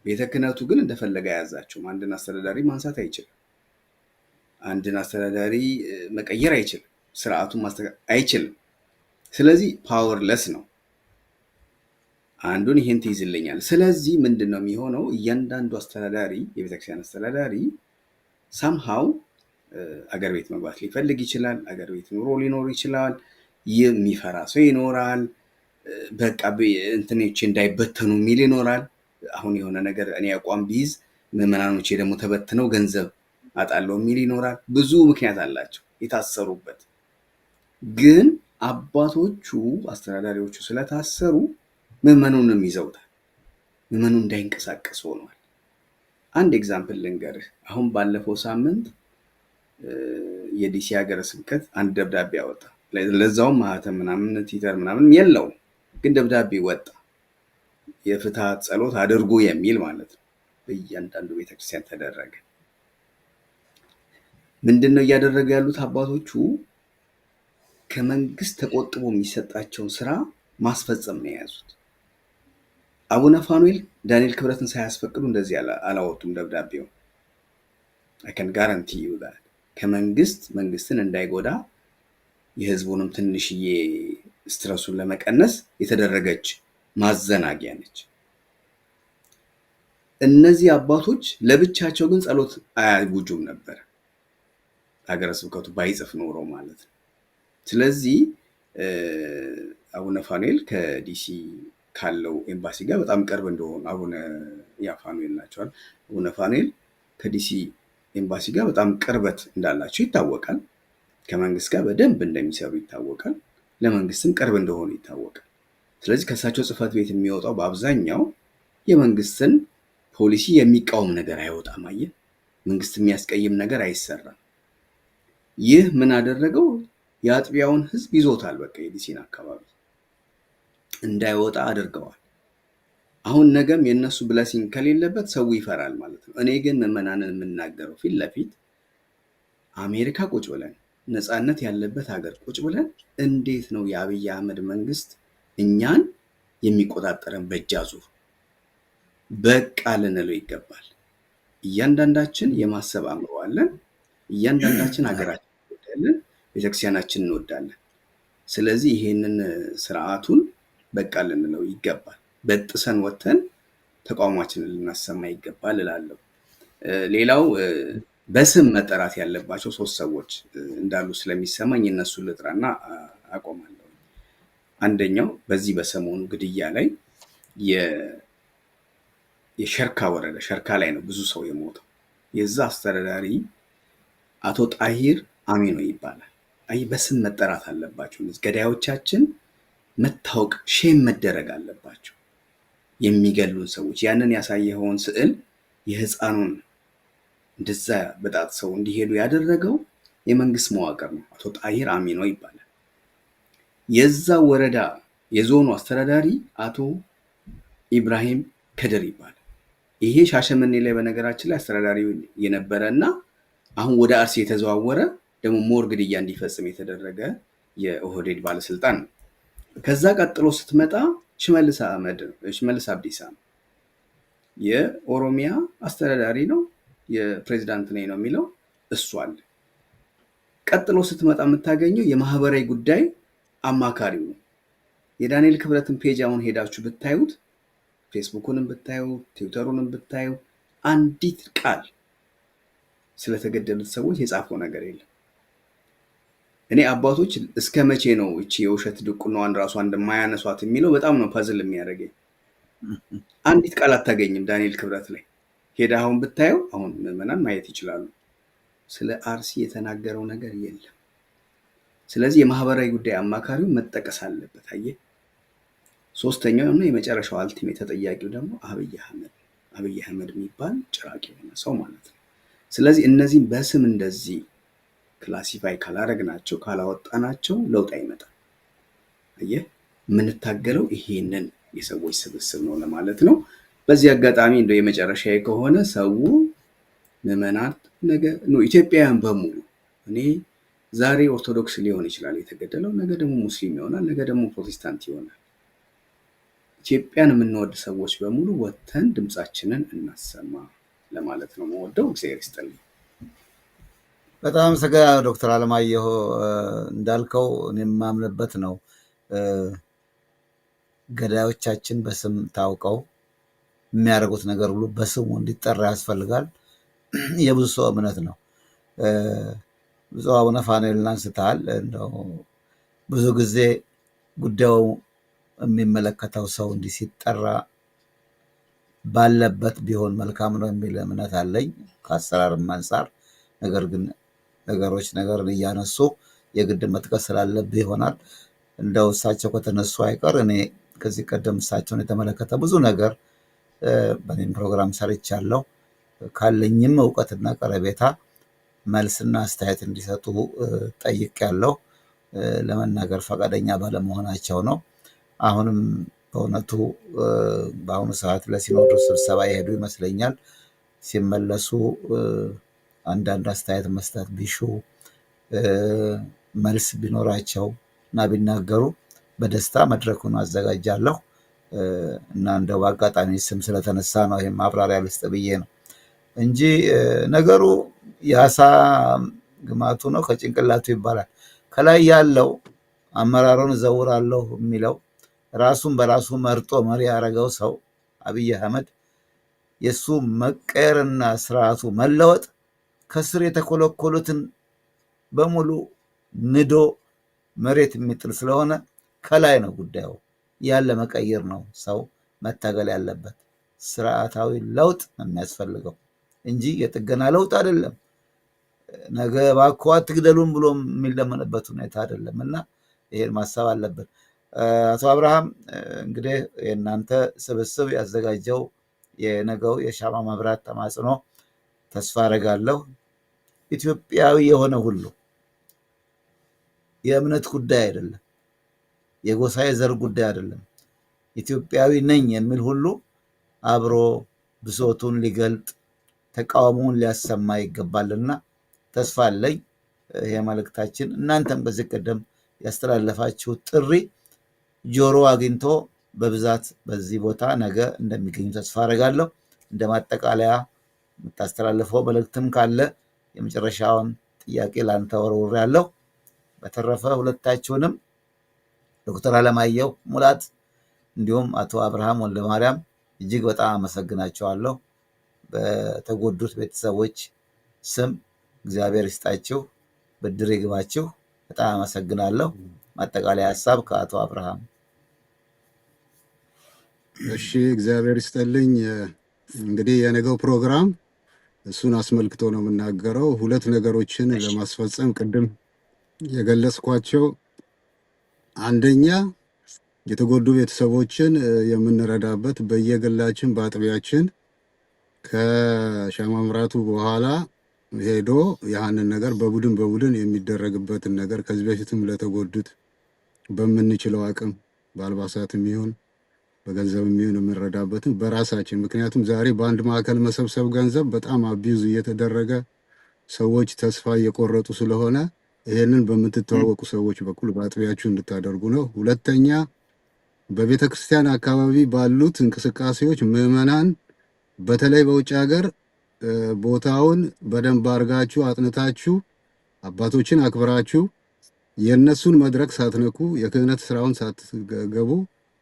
ቤተ ክህነቱ ግን እንደፈለገ ያዛቸውም። አንድን አስተዳዳሪ ማንሳት አይችልም። አንድን አስተዳዳሪ መቀየር አይችልም። ስርዓቱን ማስተካከል አይችልም። ስለዚህ ፓወርለስ ነው። አንዱን ይህን ትይዝልኛል። ስለዚህ ምንድን ነው የሚሆነው? እያንዳንዱ አስተዳዳሪ የቤተክርስቲያን አስተዳዳሪ ሳምሃው አገር ቤት መግባት ሊፈልግ ይችላል። አገር ቤት ኑሮ ሊኖር ይችላል። የሚፈራ ሰው ይኖራል። በቃ እንትኖች እንዳይበተኑ የሚል ይኖራል። አሁን የሆነ ነገር እኔ አቋም ቢይዝ ምዕመናኖቼ ደግሞ ተበትነው ገንዘብ አጣለው የሚል ይኖራል። ብዙ ምክንያት አላቸው የታሰሩበት። ግን አባቶቹ አስተዳዳሪዎቹ ስለታሰሩ ምዕመኑንም ይዘውታል። ምዕመኑ እንዳይንቀሳቀስ ሆኗል። አንድ ኤግዛምፕል ልንገርህ። አሁን ባለፈው ሳምንት የዲሲ ሀገረ ስብከት አንድ ደብዳቤ አወጣ። ለዛውም ማህተም ምናምን ቲተር ምናምን የለውም፣ ግን ደብዳቤ ወጣ። የፍትሐት ጸሎት አድርጉ የሚል ማለት ነው። በእያንዳንዱ ቤተክርስቲያን ተደረገ። ምንድን ነው እያደረገ ያሉት አባቶቹ? ከመንግስት ተቆጥቦ የሚሰጣቸውን ስራ ማስፈጸም ነው የያዙት። አቡነ ፋኑኤል ዳንኤል ክብረትን ሳያስፈቅዱ እንደዚህ አላወጡም ደብዳቤው። I can guarantee you that ከመንግስት መንግስትን እንዳይጎዳ የህዝቡንም ትንሽዬ ስትረሱን ለመቀነስ የተደረገች ማዘናጊያ ነች። እነዚህ አባቶች ለብቻቸው ግን ጸሎት አያውጁም ነበር ሀገረ ስብከቱ ባይጽፍ ኖሮ ማለት ነው። ስለዚህ አቡነ ፋኑኤል ከዲሲ ካለው ኤምባሲ ጋር በጣም ቅርብ እንደሆኑ አቡነ ፋኑኤል ናቸዋል። አቡነ ፋኑኤል ከዲሲ ኤምባሲ ጋር በጣም ቅርበት እንዳላቸው ይታወቃል። ከመንግስት ጋር በደንብ እንደሚሰሩ ይታወቃል። ለመንግስትም ቅርብ እንደሆኑ ይታወቃል። ስለዚህ ከእሳቸው ጽሕፈት ቤት የሚወጣው በአብዛኛው የመንግስትን ፖሊሲ የሚቃወም ነገር አይወጣም። አየህ፣ መንግስት የሚያስቀይም ነገር አይሰራም። ይህ ምን አደረገው? የአጥቢያውን ህዝብ ይዞታል። በቃ የዲሲን አካባቢ እንዳይወጣ አድርገዋል። አሁን ነገም የነሱ ብለሲንግ ከሌለበት ሰው ይፈራል ማለት ነው። እኔ ግን ምዕመናንን የምናገረው ፊት ለፊት አሜሪካ ቁጭ ብለን ነፃነት ያለበት ሀገር ቁጭ ብለን እንዴት ነው የአብይ አህመድ መንግስት እኛን የሚቆጣጠረን በእጅ አዙር? በቃ ልንለው ይገባል። እያንዳንዳችን የማሰብ አእምሮ አለን። እያንዳንዳችን ሀገራችን እንወዳለን፣ ቤተክርስቲያናችን እንወዳለን። ስለዚህ ይሄንን ስርዓቱን በቃ ልንለው ይገባል። በጥሰን ወተን ተቃውሟችንን ልናሰማ ይገባል እላለሁ። ሌላው በስም መጠራት ያለባቸው 3 ሰዎች እንዳሉ ስለሚሰማኝ እነሱ ልጥራና አቆማለሁ። አንደኛው በዚህ በሰሞኑ ግድያ ላይ የሸርካ ወረዳ ሸርካ ላይ ነው ብዙ ሰው የሞተው። የዛ አስተዳዳሪ አቶ ጣሂር አሚኖ ይባላል። አይ በስም መጠራት አለባቸው። ገዳዮቻችን መታወቅ ሼም መደረግ አለባቸው። የሚገሉን ሰዎች ያንን ያሳየኸውን ስዕል የህፃኑን እንደዛ በጣት ሰው እንዲሄዱ ያደረገው የመንግስት መዋቅር ነው። አቶ ጣሂር አሚኖ ይባላል። የዛ ወረዳ የዞኑ አስተዳዳሪ አቶ ኢብራሂም ከድር ይባላል። ይሄ ሻሸመኔ ላይ በነገራችን ላይ አስተዳዳሪ የነበረ እና አሁን ወደ አርሲ የተዘዋወረ ደግሞ ሞር ግድያ እንዲፈጽም የተደረገ የኦህዴድ ባለስልጣን ነው። ከዛ ቀጥሎ ስትመጣ ሽመልስ አብዲሳ ነው። የኦሮሚያ አስተዳዳሪ ነው፣ የፕሬዝዳንት ነኝ ነው የሚለው እሱ አለ። ቀጥሎ ስትመጣ የምታገኘው የማህበራዊ ጉዳይ አማካሪው ነው። የዳንኤል ክብረትን ፔጅ አሁን ሄዳችሁ ብታዩት፣ ፌስቡኩንም ብታዩ፣ ትዊተሩንም ብታዩ አንዲት ቃል ስለተገደሉት ሰዎች የጻፈው ነገር የለም። እኔ አባቶች እስከ መቼ ነው እቺ የውሸት ድቁናዋን ራሷን እንደማያነሷት የሚለው በጣም ነው ፐዝል የሚያደርገኝ። አንዲት ቃል አታገኝም ዳንኤል ክብረት ላይ ሄዳ አሁን ብታየው፣ አሁን ምዕመናን ማየት ይችላሉ። ስለ አርሲ የተናገረው ነገር የለም። ስለዚህ የማህበራዊ ጉዳይ አማካሪው መጠቀስ አለበት። አየህ፣ ሶስተኛው እና የመጨረሻው አልቲሜት ተጠያቂው ደግሞ አብይ አህመድ የሚባል ጭራቅ የሆነ ሰው ማለት ነው። ስለዚህ እነዚህም በስም እንደዚህ ክላሲፋይ ካላረግናቸው ካላወጣናቸው ለውጥ አይመጣም። አየህ፣ የምንታገለው ይሄንን የሰዎች ስብስብ ነው ለማለት ነው። በዚህ አጋጣሚ እንደው የመጨረሻ ከሆነ ሰው ምዕመናን ነገ ነው ኢትዮጵያውያን በሙሉ እኔ ዛሬ ኦርቶዶክስ ሊሆን ይችላል የተገደለው፣ ነገ ደግሞ ሙስሊም ይሆናል፣ ነገ ደግሞ ፕሮቴስታንት ይሆናል። ኢትዮጵያን የምንወድ ሰዎች በሙሉ ወጥተን ድምፃችንን እናሰማ ለማለት ነው የምወደው። እግዚአብሔር ይስጥልኝ። በጣም ስጋ ዶክተር አለማየሁ እንዳልከው እኔ የማምንበት ነው። ገዳዮቻችን በስም ታውቀው የሚያደርጉት ነገር ሁሉ በስሙ እንዲጠራ ያስፈልጋል። የብዙ ሰው እምነት ነው። ብፁዕ አቡነ ፋኑኤልን አንስተሃል። እንደው ብዙ ጊዜ ጉዳዩ የሚመለከተው ሰው እንዲህ ሲጠራ ባለበት ቢሆን መልካም ነው የሚል እምነት አለኝ ከአሰራርም አንጻር። ነገር ግን ነገርን እያነሱ የግድ መጥቀስ ስላለብህ ይሆናል። እንደው እሳቸው ከተነሱ አይቀር እኔ ከዚህ ቀደም እሳቸውን የተመለከተ ብዙ ነገር በእኔም ፕሮግራም ሰርቻለሁ። ካለኝም እውቀትና ቀረቤታ መልስና አስተያየት እንዲሰጡ ጠይቄያለሁ። ለመናገር ፈቃደኛ ባለመሆናቸው ነው። አሁንም በእውነቱ በአሁኑ ሰዓት ለሲኖዶስ ስብሰባ የሄዱ ይመስለኛል። ሲመለሱ አንዳንድ አስተያየት መስጠት ቢሹ መልስ ቢኖራቸው እና ቢናገሩ በደስታ መድረኩን አዘጋጃለሁ። እና እንደው በአጋጣሚ ስም ስለተነሳ ነው ይሄን ማብራሪያ ልስጥ ብዬ ነው እንጂ ነገሩ የአሳ ግማቱ ነው ከጭንቅላቱ ይባላል። ከላይ ያለው አመራሩን እዘውራለሁ የሚለው ራሱን በራሱ መርጦ መሪ ያደረገው ሰው አብይ አህመድ የሱ መቀየርና ስርዓቱ መለወጥ ከስር የተኮለኮሉትን በሙሉ ንዶ መሬት የሚጥል ስለሆነ ከላይ ነው ጉዳዩ። ያለ መቀየር ነው ሰው መታገል ያለበት። ስርዓታዊ ለውጥ ነው የሚያስፈልገው እንጂ የጥገና ለውጥ አይደለም። ነገ እባክዎ አትግደሉን ብሎ የሚለመንበት ሁኔታ አይደለም እና ይሄን ማሰብ አለብን። አቶ አብርሃም እንግዲህ የእናንተ ስብስብ ያዘጋጀው የነገው የሻማ መብራት ተማጽኖ ተስፋ አደርጋለሁ ኢትዮጵያዊ የሆነ ሁሉ የእምነት ጉዳይ አይደለም፣ የጎሳ የዘር ጉዳይ አይደለም። ኢትዮጵያዊ ነኝ የሚል ሁሉ አብሮ ብሶቱን ሊገልጥ ተቃውሞውን ሊያሰማ ይገባልና ተስፋ አለኝ። ይሄ መልእክታችን እናንተም በዚህ ቀደም ያስተላለፋችሁት ጥሪ ጆሮ አግኝቶ በብዛት በዚህ ቦታ ነገ እንደሚገኙ ተስፋ አደርጋለሁ። እንደ ማጠቃለያ የምታስተላልፈው መልእክትም ካለ የመጨረሻውን ጥያቄ ላንተ ወርውሬያለሁ። በተረፈ ሁለታችሁንም ዶክተር አለማየሁ ሙላት እንዲሁም አቶ አብርሃም ወልደማርያም እጅግ በጣም አመሰግናቸዋለሁ። በተጎዱት ቤተሰቦች ስም እግዚአብሔር ይስጣችሁ፣ ብድር ይግባችሁ። በጣም አመሰግናለሁ። ማጠቃለያ ሀሳብ ከአቶ አብርሃም። እሺ፣ እግዚአብሔር ይስጥልኝ። እንግዲህ የነገው ፕሮግራም እሱን አስመልክቶ ነው የምናገረው። ሁለት ነገሮችን ለማስፈጸም ቅድም የገለጽኳቸው፣ አንደኛ የተጎዱ ቤተሰቦችን የምንረዳበት በየግላችን በአጥቢያችን ከሻማ መብራቱ በኋላ ሄዶ ያንን ነገር በቡድን የሚደረግበትን ነገር ከዚህ በፊትም ለተጎዱት በምንችለው አቅም በአልባሳትም ይሁን በገንዘብም ይሁን የምንረዳበትን በራሳችን። ምክንያቱም ዛሬ በአንድ ማዕከል መሰብሰብ ገንዘብ በጣም አቢዩዝ እየተደረገ ሰዎች ተስፋ እየቆረጡ ስለሆነ ይሄንን በምትተዋወቁ ሰዎች በኩል በአጥቢያችሁ እንድታደርጉ ነው። ሁለተኛ በቤተ ክርስቲያን አካባቢ ባሉት እንቅስቃሴዎች ምዕመናን በተለይ በውጭ ሀገር ቦታውን በደንብ አድርጋችሁ አጥንታችሁ አባቶችን አክብራችሁ የነሱን መድረክ ሳትነኩ የክህነት ስራውን ሳትገቡ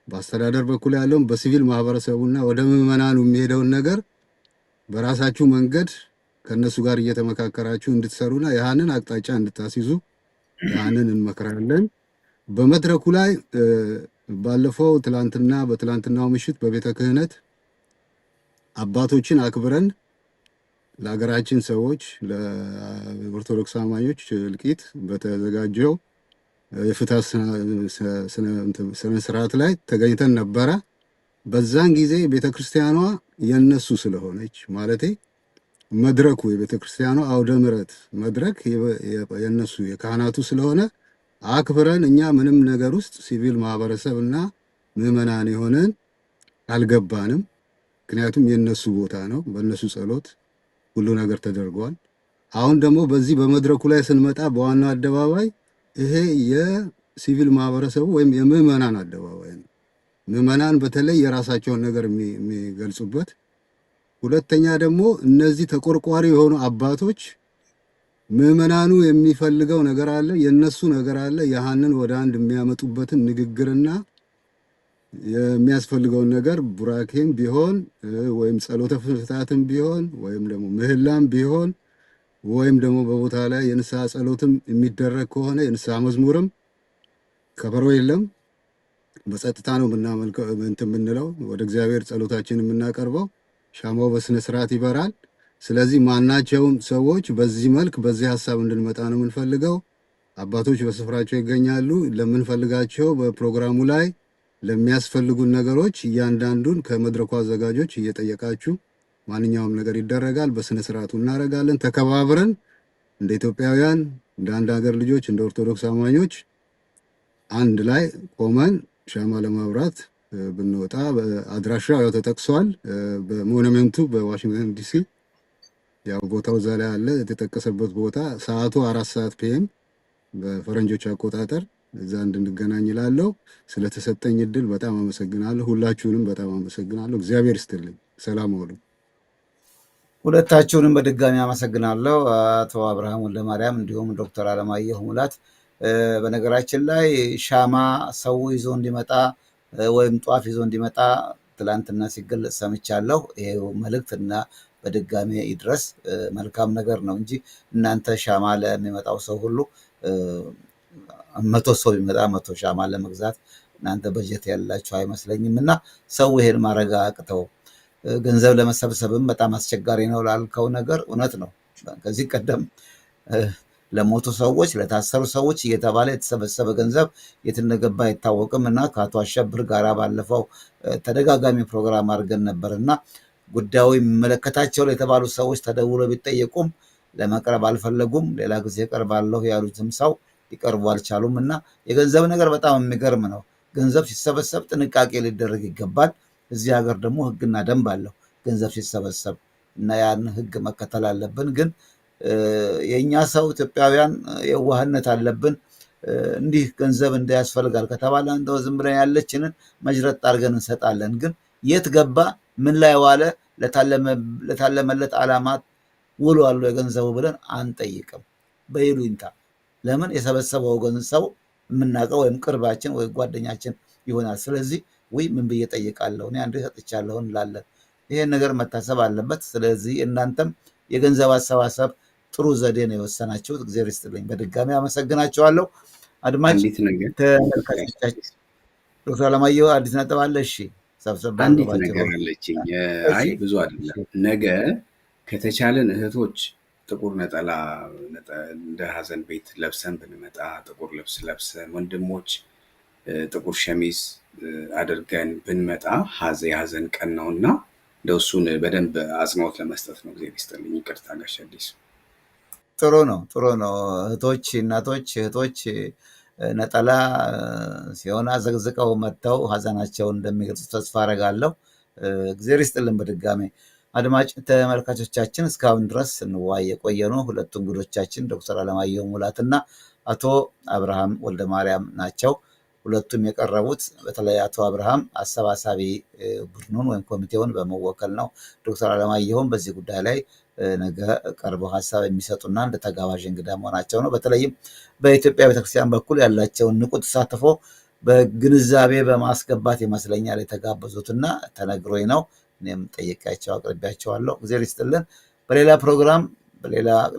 በአስተዳደር በኩል ያለውን በሲቪል ማህበረሰቡና ወደ ምዕመናኑ የሚሄደውን ነገር በራሳችሁ መንገድ ከነሱ ጋር እየተመካከራችሁ እንድትሰሩና ያንን አቅጣጫ እንድታስይዙ ያንን እንመክራለን። በመድረኩ ላይ ባለፈው በትላንትናው ምሽት በቤተ ክህነት አባቶችን አክብረን ለሀገራችን ሰዎች ለኦርቶዶክስ አማኞች እልቂት በተዘጋጀው የፍትህ ስነ ስርዓት ላይ ተገኝተን ነበረ። በዛን ጊዜ ቤተክርስቲያኗ የነሱ ስለሆነች ማለቴ መድረኩ የቤተክርስቲያኗ አውደ ምሕረት መድረክ የነሱ የካህናቱ ስለሆነ አክብረን እኛ ምንም ነገር ውስጥ ሲቪል ማህበረሰብና ምዕመናን የሆነን አልገባንም። ምክንያቱም የነሱ ቦታ ነው። በነሱ ጸሎት ሁሉ ነገር ተደርጓል። አሁን ደግሞ በዚህ በመድረኩ ላይ ስንመጣ በዋናው አደባባይ ይሄ የሲቪል ማህበረሰቡ ወይም የምዕመናን አደባባይ ነው። ምዕመናን በተለይ የራሳቸውን ነገር የሚገልጹበት። ሁለተኛ ደግሞ እነዚህ ተቆርቋሪ የሆኑ አባቶች ምዕመናኑ የሚፈልገው ነገር አለ፣ የነሱ ነገር አለ። ያንን ወደ አንድ የሚያመጡበትን ንግግርና የሚያስፈልገውን ነገር ቡራኬም ቢሆን ወይም ጸሎተ ፍትሐትም ቢሆን ወይም ደግሞ ምህላም ቢሆን ወይም ደግሞ በቦታ ላይ የንስሐ ጸሎትም የሚደረግ ከሆነ የንስሐ መዝሙርም ከበሮ የለም፣ በጸጥታ ነው የምንለው ወደ እግዚአብሔር ጸሎታችን የምናቀርበው። ሻማው በስነ ስርዓት ይበራል። ስለዚህ ማናቸውም ሰዎች በዚህ መልክ በዚህ ሐሳብ እንድንመጣ ነው የምንፈልገው። አባቶች በስፍራቸው ይገኛሉ። ለምንፈልጋቸው በፕሮግራሙ ላይ ለሚያስፈልጉን ነገሮች እያንዳንዱን ከመድረኩ አዘጋጆች እየጠየቃችሁ ማንኛውም ነገር ይደረጋል። በስነ ስርዓቱ እናደርጋለን። ተከባብረን እንደ ኢትዮጵያውያን እንደ አንድ ሀገር ልጆች እንደ ኦርቶዶክስ አማኞች አንድ ላይ ቆመን ሻማ ለማብራት ብንወጣ አድራሻው ያው ተጠቅሷል። በሞኑሜንቱ በዋሽንግተን ዲሲ ያው ቦታው እዛ ላይ አለ የተጠቀሰበት ቦታ። ሰዓቱ 4 ሰዓት ፒኤም በፈረንጆች አቆጣጠር እዛ እንድንገናኝ እላለሁ። ስለተሰጠኝ እድል በጣም አመሰግናለሁ። ሁላችሁንም በጣም አመሰግናለሁ። እግዚአብሔር ይስጥልኝ። ሰላም ሁኑ። ሁለታችሁንም በድጋሚ አመሰግናለሁ። አቶ አብርሃም ወልደማርያም እንዲሁም ዶክተር አለማየሁ ሙላት። በነገራችን ላይ ሻማ ሰው ይዞ እንዲመጣ ወይም ጧፍ ይዞ እንዲመጣ ትላንትና ሲገለጽ ሰምቻለሁ። ይሄ መልእክት እና በድጋሚ ይድረስ። መልካም ነገር ነው እንጂ እናንተ ሻማ ለሚመጣው ሰው ሁሉ 100 ሰው ቢመጣ 100 ሻማ ለመግዛት እናንተ በጀት ያላችሁ አይመስለኝም እና ሰው ይሄን ማድረግ አቅተው ገንዘብ ለመሰብሰብም በጣም አስቸጋሪ ነው ላልከው ነገር እውነት ነው። ከዚህ ቀደም ለሞቱ ሰዎች ለታሰሩ ሰዎች እየተባለ የተሰበሰበ ገንዘብ የት እንደገባ አይታወቅም እና ከአቶ አሸብር ጋር ባለፈው ተደጋጋሚ ፕሮግራም አድርገን ነበር እና ጉዳዩ የሚመለከታቸው የተባሉ ሰዎች ተደውሎ ቢጠየቁም ለመቅረብ አልፈለጉም። ሌላ ጊዜ ቀርባለሁ ያሉትም ሰው ሊቀርቡ አልቻሉም እና የገንዘብ ነገር በጣም የሚገርም ነው። ገንዘብ ሲሰበሰብ ጥንቃቄ ሊደረግ ይገባል። እዚህ ሀገር ደግሞ ሕግና ደንብ አለው ገንዘብ ሲሰበሰብ እና ያን ሕግ መከተል አለብን። ግን የእኛ ሰው ኢትዮጵያውያን የዋህነት አለብን። እንዲህ ገንዘብ እንዳያስፈልጋል ከተባለ እንደው ዝም ብለን ያለችንን መጅረጥ አድርገን እንሰጣለን። ግን የት ገባ፣ ምን ላይ ዋለ፣ ለታለመለት ዓላማ ውሏል የገንዘቡ ብለን አንጠይቅም በይሉኝታ። ለምን የሰበሰበው ገንዘብ የምናውቀው ወይም ቅርባችን ወይ ጓደኛችን ይሆናል። ስለዚህ ምን ብዬ ጠይቃለሁ እኔ አንዴ ሰጥቻለሁ እንላለን። ይሄን ነገር መታሰብ አለበት። ስለዚህ እናንተም የገንዘብ አሰባሰብ ጥሩ ዘዴ ነው የወሰናችሁት። እግዚአብሔር ይስጥልኝ። በድጋሚ አመሰግናቸዋለሁ። አድማጭ ተመልካቾቻችን ዶክተር አለማየሁ አዲስ ነጥብ አለ? እሺ ሰብሰብ አንዲት ነገር አለችኝ። አይ ብዙ አይደለም። ነገ ከተቻለን እህቶች ጥቁር ነጠላ እንደ ሀዘን ቤት ለብሰን ብንመጣ፣ ጥቁር ልብስ ለብሰን፣ ወንድሞች ጥቁር ሸሚዝ አድርገን ብንመጣ የሀዘን ቀን ነው እና እንደው እሱን በደንብ አጽንኦት ለመስጠት ነው። ጊዜ ይስጥልኝ። ይቅርታ ጋሽ አዲስ። ጥሩ ነው፣ ጥሩ ነው። እህቶች፣ እናቶች፣ እህቶች ነጠላ ሲሆን አዘግዝቀው መጥተው ሀዘናቸውን እንደሚገልጹ ተስፋ አደርጋለሁ። እግዚአብሔር ይስጥልን። በድጋሚ አድማጭ ተመልካቾቻችን እስካሁን ድረስ እንዋይ የቆየ ነው ሁለቱ እንግዶቻችን ዶክተር አለማየሁ ሙላት እና አቶ አብርሃም ወልደማርያም ናቸው። ሁለቱም የቀረቡት በተለይ አቶ አብርሃም አሰባሳቢ ቡድኑን ወይም ኮሚቴውን በመወከል ነው። ዶክተር አለማየሁም በዚህ ጉዳይ ላይ ነገ ቀርበው ሀሳብ የሚሰጡና እንደ ተጋባዥ እንግዳ መሆናቸው ነው። በተለይም በኢትዮጵያ ቤተክርስቲያን በኩል ያላቸውን ንቁ ተሳትፎ በግንዛቤ በማስገባት ይመስለኛል የተጋበዙትና ተነግሮኝ ነው። እኔም ጠይቄያቸው አቅርቢያቸዋለሁ። እግዚአብሔር ይስጥልን። በሌላ ፕሮግራም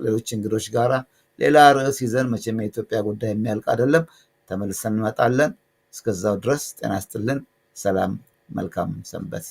ሌሎች እንግዶች ጋራ ሌላ ርዕስ ይዘን መቼም የኢትዮጵያ ጉዳይ የሚያልቅ አይደለም ተመልሰን እንመጣለን። እስከዛው ድረስ ጤና ይስጥልን። ሰላም፣ መልካም ሰንበት።